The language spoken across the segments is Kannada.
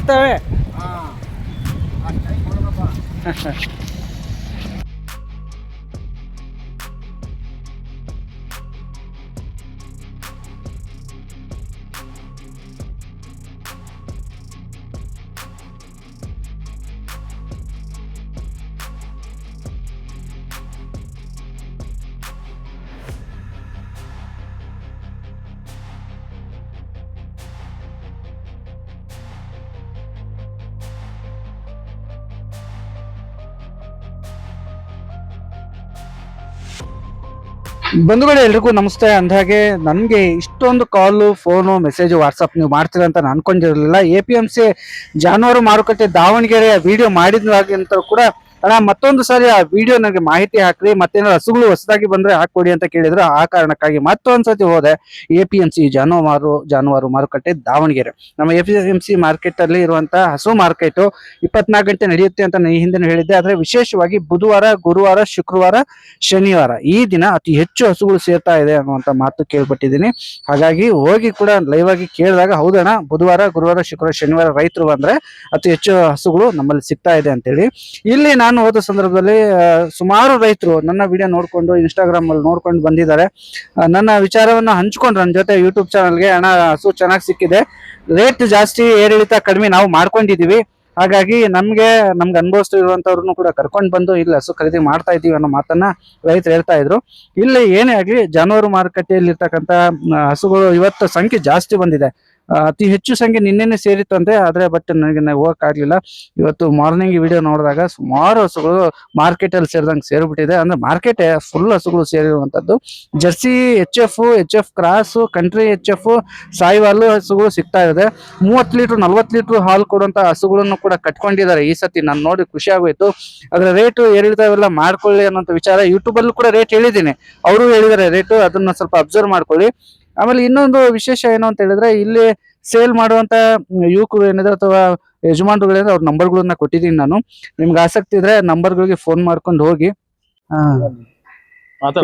ಇರ್ತವೆ. ಬಂಧುಗಳೇ, ಎಲ್ರಿಗೂ ನಮಸ್ತೆ. ಅಂದಾಗೆ ನನಗೆ ಇಷ್ಟೊಂದು ಕಾಲು, ಫೋನು, ಮೆಸೇಜ್, ವಾಟ್ಸಪ್ ನೀವು ಮಾಡ್ತೀರ ಅಂತ ನಾನು ಅನ್ಕೊಂಡಿರಲಿಲ್ಲ. APMC ಜಾನುವಾರು ಮಾರುಕಟ್ಟೆ ದಾವಣಗೆರೆಯ ವಿಡಿಯೋ ಮಾಡಿದಾಗಿಂತ ಕೂಡ ಅಣ್ಣ ಮತ್ತೊಂದು ಸಾರಿ ಆ ವಿಡಿಯೋ ನನಗೆ ಮಾಹಿತಿ ಹಾಕ್ರಿ, ಮತ್ತೇನಾದ್ರು ಹಸುಗಳು ಹೊಸದಾಗಿ ಬಂದ್ರೆ ಹಾಕೊಡಿ ಅಂತ ಕೇಳಿದ್ರು. ಆ ಕಾರಣಕ್ಕಾಗಿ ಮತ್ತೊಂದ್ಸತಿ ಹೋದೆ APMC ಜಾನುವಾರು ಮಾರುಕಟ್ಟೆ ದಾವಣಗೆರೆ. ನಮ್ಮ APMC ಮಾರ್ಕೆಟ್ ಅಲ್ಲಿ ಇರುವಂತಹ ಹಸು ಮಾರ್ಕೆಟ್ 24 ಗಂಟೆ ನಡೆಯುತ್ತೆ ಅಂತ ನಾನು ಈ ಹಿಂದೆ ಹೇಳಿದ್ದೆ. ಆದ್ರೆ ವಿಶೇಷವಾಗಿ ಬುಧವಾರ, ಗುರುವಾರ, ಶುಕ್ರವಾರ, ಶನಿವಾರ ಈ ದಿನ ಅತಿ ಹೆಚ್ಚು ಹಸುಗಳು ಸೇರ್ತಾ ಇದೆ ಅನ್ನುವಂತ ಮಾತು ಕೇಳ್ಬಿಟ್ಟಿದ್ದೀನಿ. ಹಾಗಾಗಿ ಹೋಗಿ ಕೂಡ ಲೈವ್ ಆಗಿ ಕೇಳಿದಾಗ ಹೌದಣ್ಣ, ಬುಧವಾರ, ಗುರುವಾರ, ಶುಕ್ರವಾರ, ಶನಿವಾರ ರೈತರು ಬಂದ್ರೆ ಅತಿ ಹೆಚ್ಚು ಹಸುಗಳು ನಮ್ಮಲ್ಲಿ ಸಿಗ್ತಾ ಇದೆ ಅಂತೇಳಿ. ಇಲ್ಲಿ ನಾನು ಹೋದ ಸಂದರ್ಭದಲ್ಲಿ ಸುಮಾರು ರೈತರು ನನ್ನ ವಿಡಿಯೋ ನೋಡ್ಕೊಂಡು ಇನ್ಸ್ಟಾಗ್ರಾಮ್ ಅಲ್ಲಿ ನೋಡ್ಕೊಂಡು ಬಂದಿದ್ದಾರೆ. ನನ್ನ ವಿಚಾರವನ್ನ ಹಂಚ್ಕೊಂಡ್ರು ನನ್ನ ಜೊತೆ ಯೂಟ್ಯೂಬ್ ಚಾನಲ್ಗೆ. ಅಣ್ಣ, ಹಸು ಚೆನ್ನಾಗಿ ಸಿಕ್ಕಿದೆ, ರೇಟ್ ಜಾಸ್ತಿ ಏರಿಳಿತ ಕಡಿಮೆ ನಾವು ಮಾಡ್ಕೊಂಡಿದೀವಿ, ಹಾಗಾಗಿ ನಮ್ಗೆ ಅನುಭವಿಸ್ತಿರುವಂತವ್ರನ್ನು ಕೂಡ ಕರ್ಕೊಂಡು ಬಂದು ಇಲ್ಲಿ ಹಸು ಖರೀದಿ ಮಾಡ್ತಾ ಇದೀವಿ ಅನ್ನೋ ಮಾತನ್ನ ರೈತರು ಹೇಳ್ತಾ ಇದ್ರು. ಇಲ್ಲಿ ಏನೇ ಆಗ್ಲಿ ಜಾನುವಾರು ಮಾರುಕಟ್ಟೆಯಲ್ಲಿ ಇರ್ತಕ್ಕಂತ ಹಸುಗಳು ಇವತ್ತು ಸಂಖ್ಯೆ ಜಾಸ್ತಿ ಬಂದಿದೆ. ಅತಿ ಹೆಚ್ಚು ಸಂಖ್ಯೆ ನಿನ್ನೆನೆ ಸೇರಿತ್ತಂತೆ, ಆದ್ರೆ ಬಟ್ ನನಗೆ ಹೋಗಕ್ ಆಗ್ಲಿಲ್ಲ. ಇವತ್ತು ಮಾರ್ನಿಂಗ್ ವಿಡಿಯೋ ನೋಡಿದಾಗ ಸುಮಾರು ಹಸುಗಳು ಮಾರ್ಕೆಟ್ ಅಲ್ಲಿ ಸೇರಿದಂಗೆ ಸೇರ್ಬಿಟ್ಟಿದೆ. ಅಂದ್ರೆ ಮಾರ್ಕೆಟ್ ಫುಲ್ ಹಸುಗಳು ಸೇರಿರುವಂತದ್ದು. Jersey HF cross, country HF, Sahiwal ಹಸುಗಳು ಸಿಗ್ತಾ ಇದೆ. 30 ಲೀಟರ್ 40 ಲೀಟರ್ ಹಾಲು ಕೊಡುವಂತ ಹಸುಗಳನ್ನು ಕೂಡ ಕಟ್ಕೊಂಡಿದ್ದಾರೆ ಈ ಸತಿ. ನಾನು ನೋಡಿ ಖುಷಿ ಆಗೋಯ್ತು. ಅದ್ರ ರೇಟ್ ಏರಿಳಿತಾವೆಲ್ಲ ಮಾಡ್ಕೊಳ್ಳಿ ಅನ್ನೋಂಥ ವಿಚಾರ ಯೂಟ್ಯೂಬ್ ಅಲ್ಲೂ ಕೂಡ ರೇಟ್ ಹೇಳಿದ್ದೀನಿ, ಅವರು ಹೇಳಿದ್ದಾರೆ ರೇಟು, ಅದನ್ನ ಸ್ವಲ್ಪ ಅಬ್ಸರ್ವ್ ಮಾಡ್ಕೊಳ್ಳಿ. ಆಮೇಲೆ ಇನ್ನೊಂದು ವಿಶೇಷ ಏನು ಅಂತ ಹೇಳಿದ್ರೆ, ಇಲ್ಲಿ ಸೇಲ್ ಮಾಡುವಂತ ಯುವಕರು ಏನಿದೆ ಅಥವಾ ಯಜಮಾನರುಗಳಿಂದ ಅವ್ರ ನಂಬರ್ಗಳನ್ನ ಕೊಟ್ಟಿದ್ದೀನಿ ನಾನು. ನಿಮ್ಗೆ ಆಸಕ್ತಿ ಇದ್ರೆ ನಂಬರ್ಗಳಿಗೆ ಫೋನ್ ಮಾಡ್ಕೊಂಡು ಹೋಗಿ.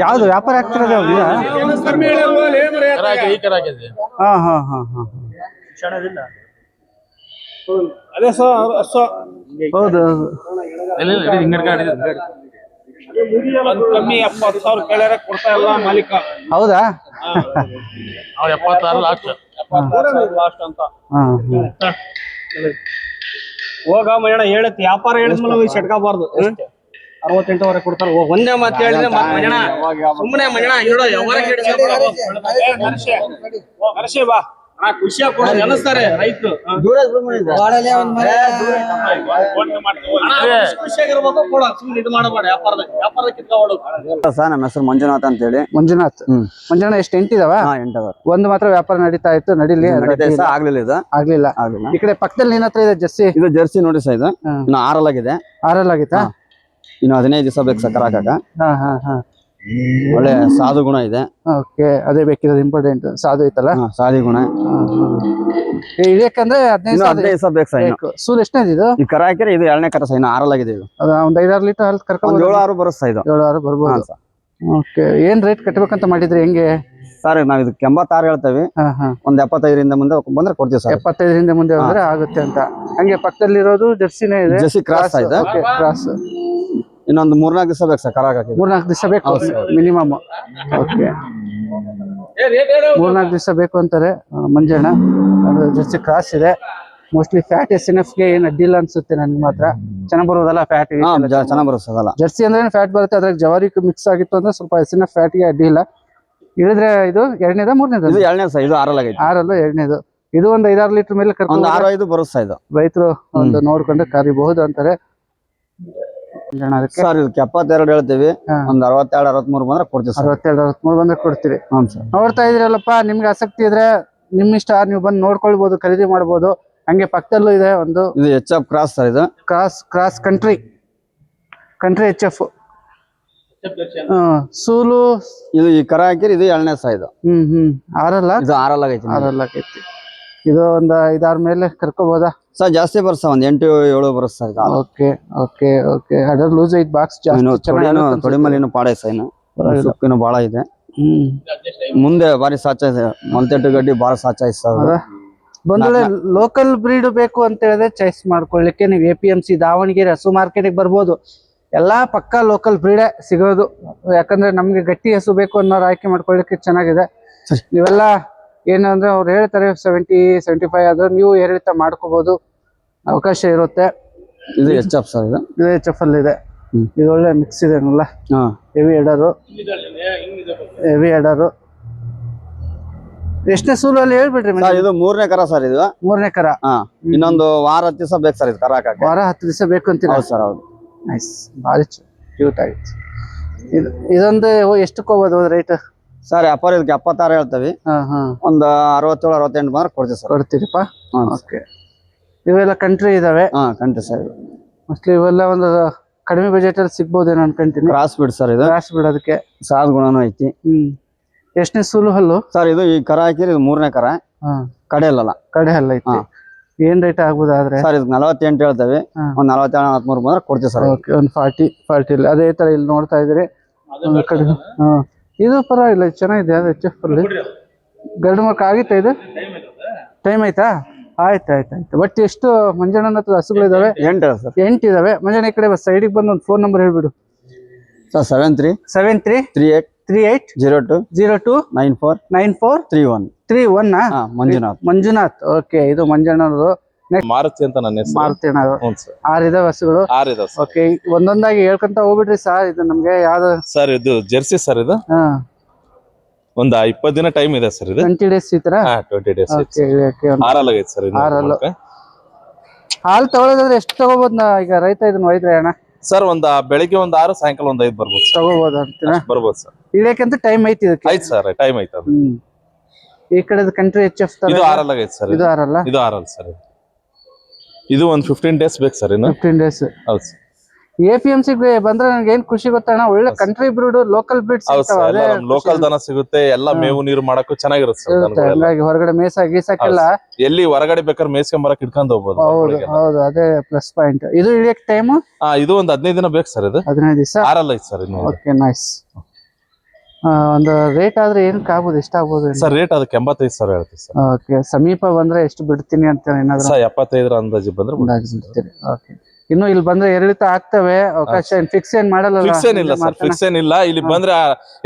ಯಾವ್ದು ವ್ಯಾಪಾರ ಆಗ್ತಿರೋದು? ಹೌದು, ಕಮ್ಮಿ 70,000 ಕೇಳ್ಯಾರ ಕೊಡ್ತಾ ಇಲ್ಲ ಮಾಲೀಕ. ಹೌದಾ? 76 ಲಾಸ್ಟ್ ಅಂತ ಹೋಗ ಮಣ್ಣ ಹೇಳತ್ ವ್ಯಾಪಾರ ಹೇಳಿದ್ಮೇಲೆ ಸೆಟ್ಕೋಬಾರ್ದು. 68ವರೆಗೆ ಕೊಡ್ತಾರ. ಒಂದೇ ಮಾತು ಹೇಳಿದ್ರೆ ಮಣ್ಣ ಸುಮ್ಮನೆ ಮಣ್ಣ ಹೇಳೋ ನರಸಿ ಬಾ ಖುಷಿಯಾಗಿ ಕೊಡೋದು ಅನಿಸ್ತಾರೆ ರೈತರು. ಖುಷಿಯಾಗಿರ್ಬೇಕು ಕೊಡ, ಸುಮ್ಮನೆ ಇದು ಮಾಡಬೇಡ. ವ್ಯಾಪಾರದ ಕಿತ್ಕೊಳ್ಳೋದು. ಸರ್, ನಮ್ಮ ಹೆಸರು ಮಂಜುನಾಥ್ ಅಂತ ಹೇಳಿ. ಮಂಜುನಾಥ್. ಎಷ್ಟು ಎಂಟಿದಾವ? 8 ಒಂದು ಮಾತ್ರ ವ್ಯಾಪಾರ ನಡೀತಾ ಇತ್ತು, ನಡೀಲಿ ಆಗ್ಲಿಲ್ಲ. ಇದು ಆಗ್ಲಿಲ್ಲ. ಈ ಕಡೆ ಪಕ್ಕದಲ್ಲಿ ನಿನ್ನ ಹತ್ರ ಇದೆ ಜರ್ಸಿ. ಇದು ಜರ್ಸಿ ನೋಡಿ ಸರ್, ಇದು ಇನ್ನು ಆರಲ್ಲಾಗಿದೆ. ಆರಲ್ಲಾಗಿತ್ತಾ? ಇನ್ನು 15 ದಿವಸ ಬೇಕು ಸರ್ ಕರಾಕಾಕ. ಒಳ್ಳೆ ಸಾಧು ಗುಣ ಇದೆ. ಓಕೆ, ಅದೇ ಬೇಕಿರೋದು ಇಂಪಾರ್ಟೆಂಟ್. ಸಾಧು ಐತಲ್ಲ, ಸಾಧು ಗುಣ. ಇಳಿಯಕಂದ್ರೆ 15 ದಿವಸ ಬೇಕು ಸರ್. ಸೂಲ್ ಎಷ್ಟನೇದು ಇದು? ಈ ಕರ ಹಾಕಿದ್ರೆ ಇದು 2ನೇ ಕರ ಸರ್, ಇನ್ನು ಆರಲ್ಲಾಗಿದೆ. ಇದು ಒಂದ್ 5-6 ಲೀಟರ್ ಹಾಲು ಕರ್ಕೊಂಡು 7-6 ಬರುತ್ತೆ ಸರ್. ಇದು 7-6 ಬರ್ಬೋದು. ಓಕೆ, ಏನ್ ರೇಟ್ ಕಟ್ಬೇಕಂತ ಮಾಡಿದ್ರಿ? ಹೆಂಗೆ ಸರ್? ನಾವ್ ಇದಕ್ಕೆ 86 ಹೇಳ್ತೇವೆ. ಒಂದ್ 75ರಿಂದ ಮುಂದೆ ಬಂದ್ರೆ ಕೊಡ್ತೀವಿ ಸರ್. 75ರಿಂದ ಮುಂದೆ ಬಂದ್ರೆ ಆಗುತ್ತೆ ಅಂತ. ಹಂಗೆ ಪಕ್ಕದಲ್ಲಿರೋದು ಜರ್ಸಿನೇ ಇದೆ, ಜರ್ಸಿ ಕ್ರಾಸ್ ಇದೆ. ಕ್ರಾಸ್. ಇನ್ನೊಂದು 3-4 ದಿವಸ ಬೇಕು ಸರ್ ಕರಾಕ. 3-4 ದಿವಸ ಬೇಕು ಮಿನಿಮಮ್. ಓಕೆ, 3-4 ದಿವಸ ಬೇಕು ಅಂತಾರೆ ಮಂಜಣ್ಣ. ಅದು ಜರ್ಸಿ ಕ್ರಾಸ್ ಇದೆ. ಮೋಸ್ಟ್ಲಿ ಫ್ಯಾಟ್ SNF ಗೆ ಏನ್ ಅಡ್ಡಿಲ್ಲ ಅನ್ಸುತ್ತೆ ನನ್ಗೆ ಮಾತ್ರ. ಚೆನ್ನಾಗ್ ಬರೋದಲ್ಲ ಫ್ಯಾಟ್? ಚೆನ್ನಾಗ್ ಬರುತ್ತೆ. ಜರ್ಸಿ ಅಂದ್ರೆ ಫ್ಯಾಟ್ ಬರುತ್ತೆ, ಅದ್ರಾಗ ಜವಾರಿ ಮಿಕ್ಸ್ ಆಗಿತ್ತು ಅಂದ್ರೆ ಸ್ವಲ್ಪ SNF ಫ್ಯಾಟ್ ಗೆ ಅಡ್ಡಿ ಇಲ್ಲ. ಇಳಿದ್ರೆ ಇದು 2ನೇದ 3ನೇದ? ಇದು 2ನೇ ಸರ್. ಇದು ಆರಲ್ಲಾಗೈತೆ. ಆರಲ್ಲೂ 2ನೇದು. ಇದು ಒಂದು 5-6 ಲೀಟರ್ ಮೇಲೆ ಕರ್ಕೊಂಡು 6-5 ಬರುತ್ತೆ ಸರ್. ಇದು ರೈತರು ಒಂದು ನೋಡ್ಕೊಂಡು ಕರಿಬಹುದು ಅಂತಾರೆ. ಸರ್ ಇದಕ್ಕೆ 72 ಹೇಳ್ತೀವಿ. ಒಂದ್ 62-63 ಬಂದ್ರೆ ಕೊಡ್ತೀವಿ. 62-63 ಬಂದ್ರೆ ಕೊಡ್ತೀರಿ. ಹ್ಮ್ ಸರ್. ನೋಡ್ತಾ ಇದ್ರಲ್ಲಪ್ಪ, ನಿಮ್ಗೆ ಆಸಕ್ತಿ ಇದ್ರೆ ನಿಮ್ ಇಷ್ಟ, ನೀವು ಬಂದು ನೋಡ್ಕೊಳ್ಬಹುದು, ಖರೀದಿ ಮಾಡ್ಬೋದು. ಹಂಗೆ ಪಕ್ಕದಲ್ಲೂ ಇದೆ ಒಂದು. ಇದು HF ಕ್ರಾಸ್ ಸರ್. ಇದು ಕ್ರಾಸ್ ಕಂಟ್ರಿ HF. ಸೂಲು ಇದು ಈ ಕರ ಹಾಕಿರಿ. ಇದು 2ನೇ ಸರ್. ಇದು ಆರಲ್ಲ? ಇದು ಆರಲ್ಲಾಗೈತಿ. ಆರಲ್ಲಾಗೈತಿ. ಇದು ಒಂದು 5-6 ಮೇಲೆ ಕರ್ಕೋಬಹುದಾ ಸರ್? ಜಾಸ್ತಿ ಬರುತ್ತೆ, ಒಂದ್ 8-7 ಬರುತ್ತೆ ಸರ್. Okay okay okay. ಅದ್ರ ಲೂಸ್ ಐತ್ ಬಾಕ್ಸ್ ಜಾಸ್ತಿ. ತೊಡಿ ಮೇಲೆ ಪಾಡೆ ಸರ್. ಇನ್ನು ಬಾಳ ಇದೆ. ಮುಂದೆ ಬಾರಿ ಸಾಚ ಇದೆ. ಮೊಲ್ತೆಟ್ಟು ಗಡ್ಡಿ ಬಾಳ ಸಾಚ ಸರ್. ಬಂದ್ರೆ ಲೋಕಲ್ ಬ್ರೀಡ್ ಬೇಕು ಅಂತ ಹೇಳಿದ್ರೆ ಚಾಯ್ಸ್ ಮಾಡ್ಕೊಳ್ಳಿಕ್ಕೆ ನೀವು APMC ದಾವಣಗೆರೆ ಹಸು ಮಾರ್ಕೆಟಿಗೆ ಬರ್ಬೋದು. ಎಲ್ಲಾ ಪಕ್ಕಾ ಲೋಕಲ್ ಬ್ರೀಡೇ ಸಿಗೋದು. ಯಾಕಂದ್ರೆ ನಮ್ಗೆ ಗಟ್ಟಿ ಹಸು ಬೇಕು ಅನ್ನೋರು ಆಯ್ಕೆ ಮಾಡ್ಕೊಳ್ಳಿಕ್ಕೆ ಚೆನ್ನಾಗಿದೆ. ನೀವೆಲ್ಲ ಏನಂದ್ರೆ ಅವ್ರು ಹೇಳ್ತಾರೆ 70-75 ಆದ್ರೆ ನೀವು ಏರಿಳಿತ ಮಾಡ್ಕೋಬಹುದು, ಅವಕಾಶ ಇರುತ್ತೆ. ಇದು HF ಸರ್. ಇದು HF ಅಲ್ಲಿ ಇದೆ. ಇದು ಒಳ್ಳೆ ಮಿಕ್ಸ್ ಇದೆ ಅಲ್ಲ, ಹೆವಿ ಎಡರು. ಎಷ್ಟನೇ ಸೂಲಲ್ಲಿ ಹೇಳ್ಬಿಡ್ರಿ ಸರ್ ಇದು 3ನೇ ಕರ ಸರ್. ಇದು 3ನೇ ಕರ. ಇನ್ನೊಂದು ವಾರ 10 ದಿವಸ ಬೇಕು ಸರ್ ಇದು ಕರ ಹಾಕಕ್ಕೆ. ವಾರ 10 ದಿವಸ ಬೇಕು ಅಂತೀರಾ? ಹೌದು ಸರ್, ಹೌದು. ನೈಸ್, ಭಾರಿ ಕ್ಯೂಟ್ ಆಗಿತ್ತು. ಇದೊಂದು ಎಷ್ಟಕ್ಕೆ ಹೋಗ್ಬೋದು ರೇಟ್ ಸರ್? ವ್ಯಾಪಾರ ಇದಕ್ಕೆ 76 ಹೇಳ್ತೀವಿ. ಒಂದು 67-68 ಬಂದ್ರೆ ಕೊಡ್ತೀವಿ ಸರ್. ಕೊಡ್ತೀರಿಪ್ಪ? ಓಕೆ. ಇವೆಲ್ಲ ಕಂಟ್ರಿ ಇದಾವೆ? Country sir. ಮೋಸ್ಟ್ಲಿ ಇವೆಲ್ಲ ಒಂದು ಕಡಿಮೆ ಬಜೆಟ್ ಅಲ್ಲಿ ಸಿಗ್ಬೋದೇನೋ ಅನ್ಕೊಂತೀನಿ. ಕ್ರಾಸ್ ಬಿಡ್ ಸರ್ ಇದು. ಕ್ರಾಸ್ ಬಿಡೋದಕ್ಕೆ ಸಾದ್ ಗುಣನೂ ಐತಿ. ಎಷ್ಟನೇ ಸೂಲು ಹಲ್ಲು ಸರ್? ಇದು ಈ ಕರ ಹಾಕಿರಿ, ಇದು 3ನೇ ಕರ. ಕಡೆ ಅಲ್ಲಲ್ಲ, ಕಡೆ ಹಲ್ಲ ಐತಿ. ಏನ್ ರೇಟ್ ಆಗ್ಬೋದಾದ್ರೆ ಸರ್? ಇದು 48 ಹೇಳ್ತೇವೆ. ಒಂದ್ 47-43 ಬಂದ್ರೆ ಕೊಡ್ತೀವಿ ಸರ್. ಓಕೆ, ಒಂದು 40 ಇಲ್ಲ. ಅದೇ ತರ ಇಲ್ಲಿ ನೋಡ್ತಾ ಇದ್ರಿ ಕಡೆ. ಇದು ಪರವಾಗಿಲ್ಲ, ಚೆನ್ನಾಗಿದೆ. ಅದು HF ಅಲ್ಲಿ ಗರಡು ಮಕ್ಕ ಆಗಿತ್ತಾ? ಇದು ಟೈಮ್ ಆಯ್ತಾ? ಆಯ್ತು. ಬಟ್ ಎಷ್ಟು ಮಂಜಣ್ಣನ ಹತ್ರ ಹಸುಗಳಿದಾವೆ? 8 ಸರ್. 8 ಇದಾವೆ. ಮಂಜಣ್ಣ ಈ ಕಡೆ ಸೈಡಿಗೆ ಬಂದು ಒಂದು ಫೋನ್ ನಂಬರ್ ಹೇಳ್ಬಿಡು ಸರ್. 733802949431. ಮಂಜುನಾಥ್. ಓಕೆ, ಇದು ಮಂಜಣ್ಣನವರು. ಮಾರುತಿ ಅಂತ ನನ್ನ ಹೆಸರು. ಮಾರುತಿ ಅಣ್ಣ. 6 ಇದಾವೆ ಹಸುಗಳು. ಓಕೆ, ಒಂದೊಂದಾಗಿ ಹೇಳ್ಕೊಂತ ಹೋಗ್ಬಿಡ್ರಿ ಸರ್. ಇದು ನಮ್ಗೆ ಯಾವ್ದು ಸರ್? ಇದು ಜೆರ್ಸಿ ಸರ್. ಇದು ಒಂದ್ 20 ದಿನ ಟೈಮ್ ಇದೆ ಸರ್. ಇದು 20 ಡೇಸ್ ಈ ತರ. 20 ಡೇಸ್. ಹಾಲು ತಗೊಳ್ಳೋದಾದ್ರೆ ಎಷ್ಟು ತಗೋಬಹುದು ಈಗ ರೈತ ಇದನ್ನ ಒಯ್ದ್ರೆ ಅಣ್ಣ? ಸರ್ ಬೆಳಿಗ್ಗೆ 6, ಸಾಯಂಕಾಲ 5 ಬರ್ಬೋದು ತಗೋಬಹುದು ಅಂತೀರಾ? ಬರ್ಬೋದು ಸರ್. ಇಳಿಯಕ್ಕಂತ ಟೈಮ್ ಐತಿ ಇದಕ್ಕೆ? ಆಯ್ತು ಸರ್, ಟೈಮ್ ಆಯ್ತು. ಈ ಕಡೆ ಕಂಟ್ರಿ HF ತರ ಇದು ಆರಲ್ಲ ಐತೆ ಸರ್. ಇದು ಆರಲ್ಲ? ಇದು ಆರಲ್ಲ ಸರ್. ಇದು ಒಂದು 15 ಡೇಸ್ ಬೇಕು ಸರ್. ಇನ್ನು 15 ಡೇಸ್. ಹೌದು ಸರ್. APMC ಬಂದ್ರೆ ನನಗೆ ಏನ್ ಖುಷಿ ಗೊತ್ತಣ್ಣ, ಒಳ್ಳೆ country breed, local breed local ದನ ಸಿಗುತ್ತೆ. ಎಲ್ಲ ಮೇವು ನೀರು ಮಾಡಕ್ಕೂ ಚೆನ್ನಾಗಿರುತ್ತೆ. ಹಂಗಾಗಿ ಹೊರಗಡೆ ಗೀಸಕ್ಕೆಲ್ಲ ಎಲ್ಲಿ ಹೊರಗಡೆ ಬೇಕಾದ್ರೆ ಮೇಸ್ಕೊಂಡ್ ಬರಕ್ ಇಟ್ಕೊಂಡ್ ಹೋಗ್ಬೋದು. ಹೌದು, ಅದೇ ಪ್ಲಸ್ ಪಾಯಿಂಟ್. ಇದು ಇಳಿಯಕ್ ಟೈಮ್? ಇದು ಒಂದು 15 ದಿನ ಬೇಕು ಸರ್. ಇದು 15 ದಿವಸ ಆರಲ್ಲ ಐತೆ ಸರ್. Okay, nice. ಒಂದು ರೇಟ್ ಆದ್ರೆ ಏನಕ್ಕೆ ಆಗ್ಬೋದು? ಎಷ್ಟು ಆಗ್ಬೋದು ಸರ್ ರೇಟ್? ಅದಕ್ಕೆ 85 ಸಾವಿರ ಹೇಳ್ತೀವಿ ಸರ್. ಓಕೆ, ಸಮೀಪ ಬಂದ್ರೆ ಎಷ್ಟು ಬಿಡ್ತೀನಿ ಅಂತ ಏನಾದ್ರು? 75 ಅಂದಾಜು ಬಂದ್ರೆ ಬಿಡ್ತೀರಿ. ಓಕೆ. ಇನ್ನು ಇಲ್ಲಿ ಬಂದ್ರೆ ಏರಿಳಿತ ಆಗ್ತವೆ, ಅವಕಾಶ ಫಿಕ್ಸ್ ಏನ್ ಮಾಡಲ್ಲ? ಫಿಕ್ಸ್ ಏನಿಲ್ಲ ಸರ್, ಫಿಕ್ಸ್ ಏನಿಲ್ಲ. ಇಲ್ಲಿ ಬಂದ್ರೆ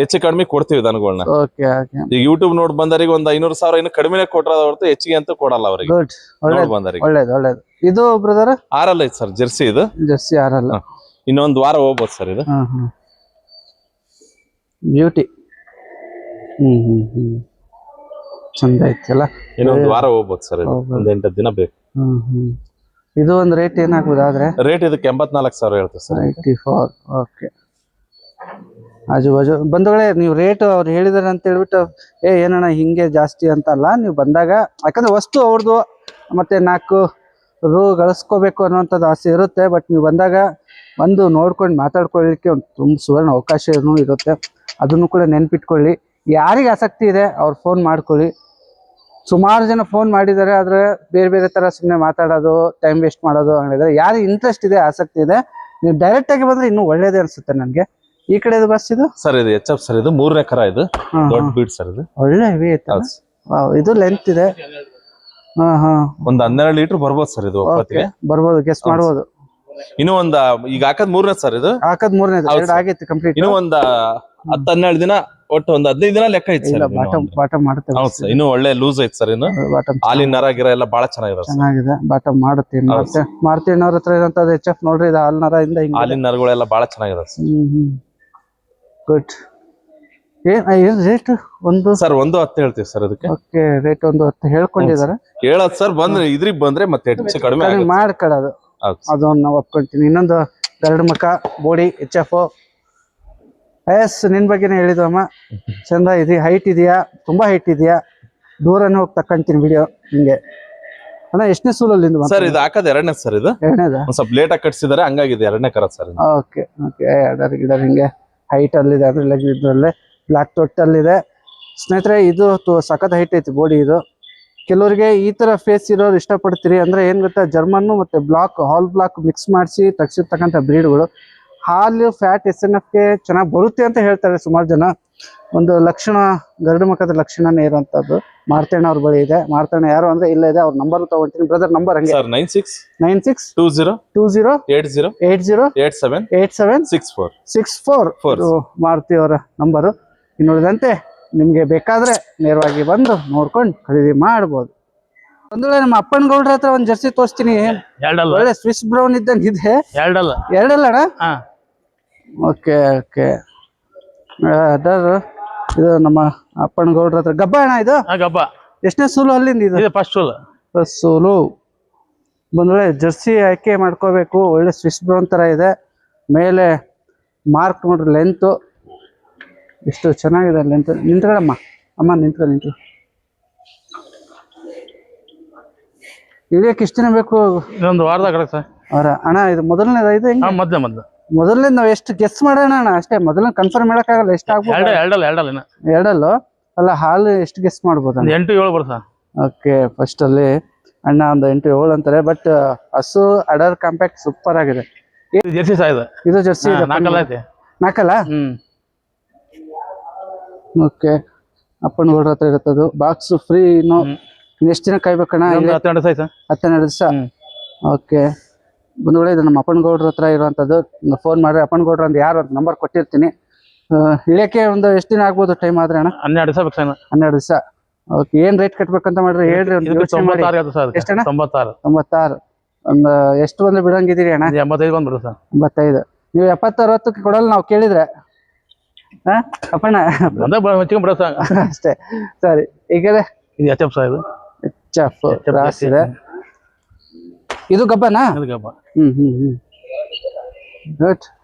ಹೆಚ್ಚು ಕಡಿಮೆ ಕೊಡ್ತೀವಿ ದನಗಳನ್ನ. ಓಕೆ. ಈಗ ಯೂಟ್ಯೂಬ್ ನೋಡ್ ಬಂದರಿಗೆ ಒಂದು 500,000 ಇನ್ನು ಕಡಿಮೆ ಕೊಟ್ರ ಹೊರತು ಹೆಚ್ಚಿಗೆ ಅಂತ ಕೊಡಲ್ಲ ಅವರಿಗೆ. ಗುಡ್, ಒಳ್ಳೇದು. ಇದು ಬ್ರದರ್ ಆರಲ್ಲ ಐತೆ ಸರ್. ಜೆರ್ಸಿ. ಇದು ಜೆರ್ಸಿ ಆರಲ್ಲ. ಇನ್ನೊಂದು ವಾರ ಹೋಗ್ಬೋದು ಸರ್. ಇದು ಬ್ಯೂಟಿ. ಚಂದ ಐತಲ್ಲ. ಇನ್ನೊಂದು ವಾರ ಹೋಗ್ಬೋದು ಸರ್. ಒಂದು 8 ದಿನ ಬೇಕು. ಇದು ಒಂದು ರೇಟ್ ಏನಾಗ್ಬೋದಾದ್ರೆ? ರೇಟ್ ಇದಕ್ಕೆ 84,000 ಹೇಳ್ತೀವಿ ಸರ್. 84. ಓಕೆ. ಆಜು ಬಾಜು ಬಂಧುಗಳೇ, ನೀವು ರೇಟ್ ಅವ್ರು ಹೇಳಿದಾರೆ ಅಂತ ಹೇಳ್ಬಿಟ್ಟು ಏನಣ್ಣ ಹಿಂಗೆ ಜಾಸ್ತಿ ಅಂತ ಅಲ್ಲ. ನೀವು ಬಂದಾಗ, ಯಾಕಂದ್ರೆ ವಸ್ತು ಅವ್ರದ್ದು, ಮತ್ತೆ 4 ರೂ ಗಳಿಸ್ಕೋಬೇಕು ಅನ್ನೋಂಥದ್ದು ಆಸೆ ಇರುತ್ತೆ. ಬಟ್ ನೀವು ಬಂದಾಗ ಬಂದು ನೋಡ್ಕೊಂಡು ಮಾತಾಡ್ಕೊಳ್ಳಿಕ್ಕೆ ಒಂದು ತುಂಬ ಸುವರ್ಣ ಅವಕಾಶ ಇರುತ್ತೆ. ಅದನ್ನು ಕೂಡ ನೆನ್ಪಿಟ್ಕೊಳ್ಳಿ. ಯಾರಿಗೆ ಆಸಕ್ತಿ ಇದೆ ಅವ್ರು ಫೋನ್ ಮಾಡ್ಕೊಳ್ಳಿ. ಸುಮಾರು ಜನ ಫೋನ್ ಮಾಡಿದ್ದಾರೆ, ಆದ್ರೆ ಬೇರೆ ಬೇರೆ ತರ ಸುಮ್ಮನೆ ಮಾತಾಡೋದು, ಟೈಮ್ ವೇಸ್ಟ್ ಮಾಡೋದು ಹಂಗಿದ್ರೆ. ಯಾರಿಗೆ ಇಂಟ್ರೆಸ್ಟ್ ಇದೆ, ಆಸಕ್ತಿ ಇದೆ, ನೀವು ಡೈರೆಕ್ಟ್ ಆಗಿ ಬಂದ್ರೆ ಇನ್ನೂ ಒಳ್ಳೇದೇ ಅನ್ಸುತ್ತೆ ನನಗೆ. ಈ ಕಡೆ ಬಸ್ ಇದು ಸರ್. ಇದು HF ಸರ್. ಇದು 3ನೇ ಕರ. ಇದು ದೊಡ್ಡ ಬೀಡ್ ಸರ್. ಇದು ಒಳ್ಳೆ ಹೆವಿ ಐತೆ. ಇದು ಲೆಂತ್ ಇದೆ. ಒಂದು 12 ಲೀಟರ್ ಬರ್ಬೋದು ಸರ್. ಇದು ಬರ್ಬೋದು, ಗೆಸ್ ಮಾಡ್ಬೋದು. ಇನ್ನು ಈಗ ಹಾಕದ್ 3ನೇ ಸರ್. ಇದು ಹಾಕದ್ 3ನೇ ಆಗೈತಿ ಕಂಪ್ಲೀಟ್. ಇನ್ನು 10-12 ದಿನ, ಒಟ್ಟು ಒಂದು 15 ದಿನ ಲೆಕ್ಕ ಐತೆ ಸರ್. ಬಾಟಮ್ ಮಾಡುತ್ತೆ. ಹೌದು ಸರ್. ಇನ್ನು ಒಳ್ಳೆ ಲೂಸ್ ಐತೆ ಸರ್. ಇನ್ನು ಹಾಲಿನ ನರ ಗಿರ ಎಲ್ಲ ಬಹಳ ಚೆನ್ನಾಗಿದೆ. ಬಾಟಮ್ ಮಾಡುತ್ತೆ. ಮಾರುತಿ ಅಣ್ಣವ್ರ ಹತ್ರ ಇರೋಂಥದ್ದು HF ನೋಡ್ರಿ. ಇದು ಹಾಲ್ ನರ ಇಂದ ಹಾಲಿನ ನರಗಳೆಲ್ಲ ಬಹಳ ಚೆನ್ನಾಗಿದೆ ಸರ್. ಗುಡ್. ಏನ್ ರೇಟ್? ಒಂದು ಸರ್ 1.10 ಹೇಳ್ತೀವಿ ಸರ್ ಇದಕ್ಕೆ. Okay, rate 1.10 ಹೇಳ್ಕೊಂಡಿದ್ದಾರೆ. ಹೇಳೋದು ಸರ್. ಬಂದ್ರೆ ಇದ್ರಿಗೆ ಬಂದ್ರೆ ಮತ್ತೆ ಹೆಚ್ಚು ಕಡಿಮೆ ಮಾಡ್ಕೊಳ್ಳೋದು, ಅದೊಂದು ನಾವು ಒಪ್ಕೊಂತೀನಿ. ಇನ್ನೊಂದು ಗರಡು ಮಕ್ಕ ಬೋಡಿ HF. ನಿನ್ ಬಗ್ಗೆನೇ ಹೇಳಿದ್ವಮ್ಮ. ಚಂದ ಇದೆ. ಹೈಟ್ ಇದೆಯಾ? ತುಂಬಾ ಹೈಟ್ ಇದೆಯಾ? ದೂರನೇ ಹೋಗಿ ತಕ್ಕಂತೀನಿ ವಿಡಿಯೋ ಹಿಂಗೆ. ಅಣ್ಣ ಎಷ್ಟನೇ ಸೂಲಲ್ಲಿ ಸರ್? ಇದು ಹಾಕದ್ 2ನೇ ಸರ್. ಇದು 2ನೇದ? ಸ್ವಲ್ಪ ಲೇಟ್ ಆಗಿ ಕಟ್ಸಿದಾರೆ, ಹಂಗಾಗಿದೆ 2ನೇ ಕರ ಸರ್. ಓಕೆ. ಗಿಡರ್ ಹಿಂಗೆ ಹೈಟ್ ಅಲ್ಲಿದೆ. ಅದ್ರಲ್ಲೇ ಇದ್ರಲ್ಲೇ ಬ್ಲಾಕ್ ತೊಟ್ಟಲ್ಲಿದೆ ಸ್ನೇಹಿತರೆ. ಇದು ಸಖತ್ ಹೈಟ್ ಐತಿ ಬೋಡಿ. ಇದು ಕೆಲವರಿಗೆ ಈ ತರ ಫೇಸ್ ಇರೋರು ಇಷ್ಟಪಡ್ತೀರಿ ಅಂದ್ರೆ ಏನ್ ಗೊತ್ತಾ, ಜರ್ಮನ್ ಮತ್ತೆ ಹಾಲ್ ಬ್ಲಾಕ್ ಮಿಕ್ಸ್ ಮಾಡಿಸಿ ತಗ್ಸಿರ್ತಕ್ಕಂಥ ಬ್ರೀಡ್ಗಳು. ಹಾಲು ಫ್ಯಾಟ್ SNF ಗೆ ಚೆನ್ನಾಗಿ ಬರುತ್ತೆ ಅಂತ ಹೇಳ್ತಾರೆ ಸುಮಾರು ಜನ. ಒಂದು ಲಕ್ಷಣ ಗರುಡು ಮುಖದ ಲಕ್ಷಣನೇ ಇರುವಂತದ್ದು ಮಾರ್ತಣ್ಣ ಅವ್ರ ಬಳಿ ಇದೆ. ಮಾರ್ತಣ್ಣ ಯಾರು ಅಂದ್ರೆ ಇಲ್ಲ ಇದೆ, ಅವ್ರ ನಂಬರ್ ತಗೊಂತೀನಿ. ಬ್ರದರ್ ನಂಬರ್ ಹಂಗೆ ಸರ್ 96 20 20 80 80 87 64 64 ಮಾರುತಿ ಅವರ ನಂಬರು. ಇನ್ನು ಉಳಿದಂತೆ ನಿಮ್ಗೆ ಬೇಕಾದ್ರೆ ನೇರವಾಗಿ ಬಂದು ನೋಡ್ಕೊಂಡು ಖರೀದಿ ಮಾಡ್ಬೋದು. ಒಂದು ವೇಳೆ ನಮ್ಮ ಅಪ್ಪನ ಗೌಡ್ರ ಹತ್ರ ಒಂದ್ ಜರ್ಸಿ ತೋರಿಸ್ತೀನಿ. ಒಳ್ಳೆ ಸ್ವಿಸ್ ಬ್ರೌನ್ ಇದ್ದಂಗೆ ಇದೆ. ಎರಡಲ್ಲ ಅಣ್ಣ? Okay okay. ಇದು ನಮ್ಮ ಅಪ್ಪನ ಗೌಡ್ರ ಹತ್ರ ಗಬ್ಬ ಅಣ್ಣ ಇದು? ಗಬ್ಬ. ಎಷ್ಟನೇ ಸೂಲು ಅಲ್ಲಿಂದ ಇದು? ಫಸ್ಟ್ ಸೂಲು. ಬಂದ್ರೆ ಜರ್ಸಿ ಆಯ್ಕೆ ಮಾಡ್ಕೋಬೇಕು. ಒಳ್ಳೆ ಸ್ವಿಸ್ ಬ್ರೌನ್ ತರ ಇದೆ. ಮೇಲೆ ಮಾರ್ಕ್ ನೋಡ್ರಿ, ಲೆಂತ್ ಎಷ್ಟು ಚೆನ್ನಾಗಿದೆ. ಲೆಂತ್ ನಿಂತ್ಕೊಳ್ಳಮ್ಮ, ಅಮ್ಮ ನಿಂತ್ಕೊಳ್ಳಿ. ಇಳಿಯಕ್ಕೆ ಎಷ್ಟು ದಿನ ಬೇಕು? ಇನ್ನೊಂದು ವಾರದಾಗ ಸರ್. ಅವರ ಅಣ್ಣ ಇದು ಮೊದಲನೇದ? ಇದು ಮೊದಲನೇದು ನಾವು ಎಷ್ಟು ಗೆಸ್ ಮಾಡೋಣ ಅಣ್ಣ ಅಷ್ಟೇ. ಮೊದಲನೇ ಕನ್ಫರ್ಮ್ ಮಾಡಕ್ಕಾಗಲ್ಲ ಎಷ್ಟು ಆಗ್ಬೋದು. ಎರಡಲ್ಲೂ ಅಲ್ಲ, ಹಾಲು ಎಷ್ಟು ಗೆಸ್ ಮಾಡ್ಬೋದು? 8-7 ಬರುತ್ತೆ. ಓಕೆ, ಫಸ್ಟ್ ಅಲ್ಲಿ ಅಣ್ಣ ಒಂದು 8-7 ಅಂತಾರೆ. ಬಟ್ ಹಸು ಅಡರ್ ಕಾಂಪ್ಯಾಕ್ಟ್ ಸೂಪರ್ ಆಗಿದೆ. ಜರ್ಸಿ ಇದು ಜರ್ಸಿ ನಾಲ್ಕಲ್ಲ? ಓಕೆ, ಅಪ್ಪನ ಗೌಡ್ರ ಹತ್ರ ಇರುತ್ತದು. Box free. ಇನ್ನು ಎಷ್ಟು ದಿನ ಕಾಯ್ಬೇಕಣ್ಣ? 12 ದಿವಸ. ಓಕೆ, ಒಂದು ವೇಳೆ ಇದು ನಮ್ಮ ಅಪ್ಪನ ಗೌಡ್ರ ಹತ್ರ ಇರುವಂತದ್ದು. ಫೋನ್ ಮಾಡ್ರಿ, ಅಪ್ಪನ ಗೌಡ್ರ ಅಂತ ಯಾರು ಅಂತ ನಂಬರ್ ಕೊಟ್ಟಿರ್ತೀನಿ. ಇಳಿಯಕ್ಕೆ ಒಂದು ಎಷ್ಟು ದಿನ ಆಗ್ಬೋದು ಟೈಮ್ ಆದ್ರೆ ಅಣ್ಣ? 12 ದಿವಸ ಬೇಕು. 12 ದಿವಸ. ಓಕೆ, ಏನ್ ರೇಟ್ ಕಟ್ಬೇಕಂತ ಮಾಡ್ರಿ ಹೇಳ್ರಿ. ಎಷ್ಟಣ್ಣ? 96. ಒಂದು ಎಷ್ಟು ಬಂದ್ರೆ ಬಿಡಂಗಿದ್ದೀರಿ ಅಣ್ಣ? 85 ಬಂದ್ಬಿಡುತ್ತೆ. 85. ನೀವು 70-60 ಕೊಡಲ್ಲ ನಾವು ಕೇಳಿದ್ರೆ? ಅಪ್ಪಣ್ಣ ಅಷ್ಟೇ. ಸರಿ, ಈಗ ಇದು HF ಕ್ರಾಸ್ ಇದೆ. ಇದು ಗಬ್ಬನಾ?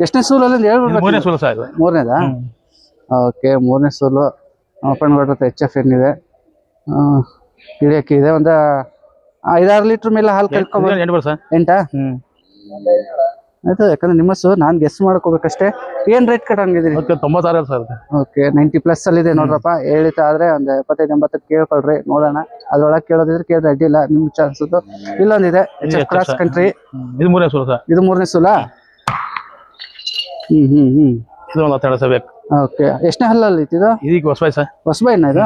ಎಷ್ಟನೇ ಸೂಲು ಅಲ್ಲಿಂದ ಹೇಳ್ಬಿಡ್ಬೇಕು? ಮೂರನೇದಾ? ಓಕೆ, ಮೂರನೇ ಸೂಲು. ಅಪ್ಪನ ಗೌಡ್ರ HF ಏನಿದೆ ಇಳಿಯಕ್ಕೆ ಇದೆ. ಒಂದು 5-6 ಲೀಟರ್ ಮೇಲೆ ಹಾಲು ಕಲ್ತ್ಕೊಬೋದು. 8? ಆಯ್ತು, ಯಾಕಂದ್ರೆ ನಿಮ್ಮ ಹಸು ನಾನು ಗೆಸ್ ಮಾಡ್ಕೋಬೇಕಷ್ಟೇ. ಏನ್ ರೇಟ್ ಕಟ್ಟಂಗಿದ್ದೀರಿ? 96. ಓಕೆ, 90+ ಅಲ್ಲಿ ಇದೆ ನೋಡ್ರಪ್ಪ. ಹೇಳಿತಾ ಆದ್ರೆ ಒಂದು 75-80 ಕೇಳ್ಕೊಳ್ರಿ, ನೋಡೋಣ. ಅದ್ರೊಳಗೆ ಕೇಳೋದಿದ್ರೆ ಕೇಳಿದ್ರೆ ಅಡ್ಡಿಲ್ಲ, ನಿಮ್ ಚಾನ್ಸದ್ದು. ಇಲ್ಲೊಂದಿದೆ HF ಕ್ರಾಸ್ ಕಂಟ್ರಿ. ಇದು ಮೂರನೇ ಸೂಲ. ಇದು ಮೂರನೇ ಸೂಲ? ಇದು ಒಂದು 12 ಬೇಕು. ಓಕೆ, ಎಷ್ಟನೇ ಹಲ್ಲಲ್ಲಿ ಇದು? ಇದೀಗ ಹೊಸಬೈನ ಇದು?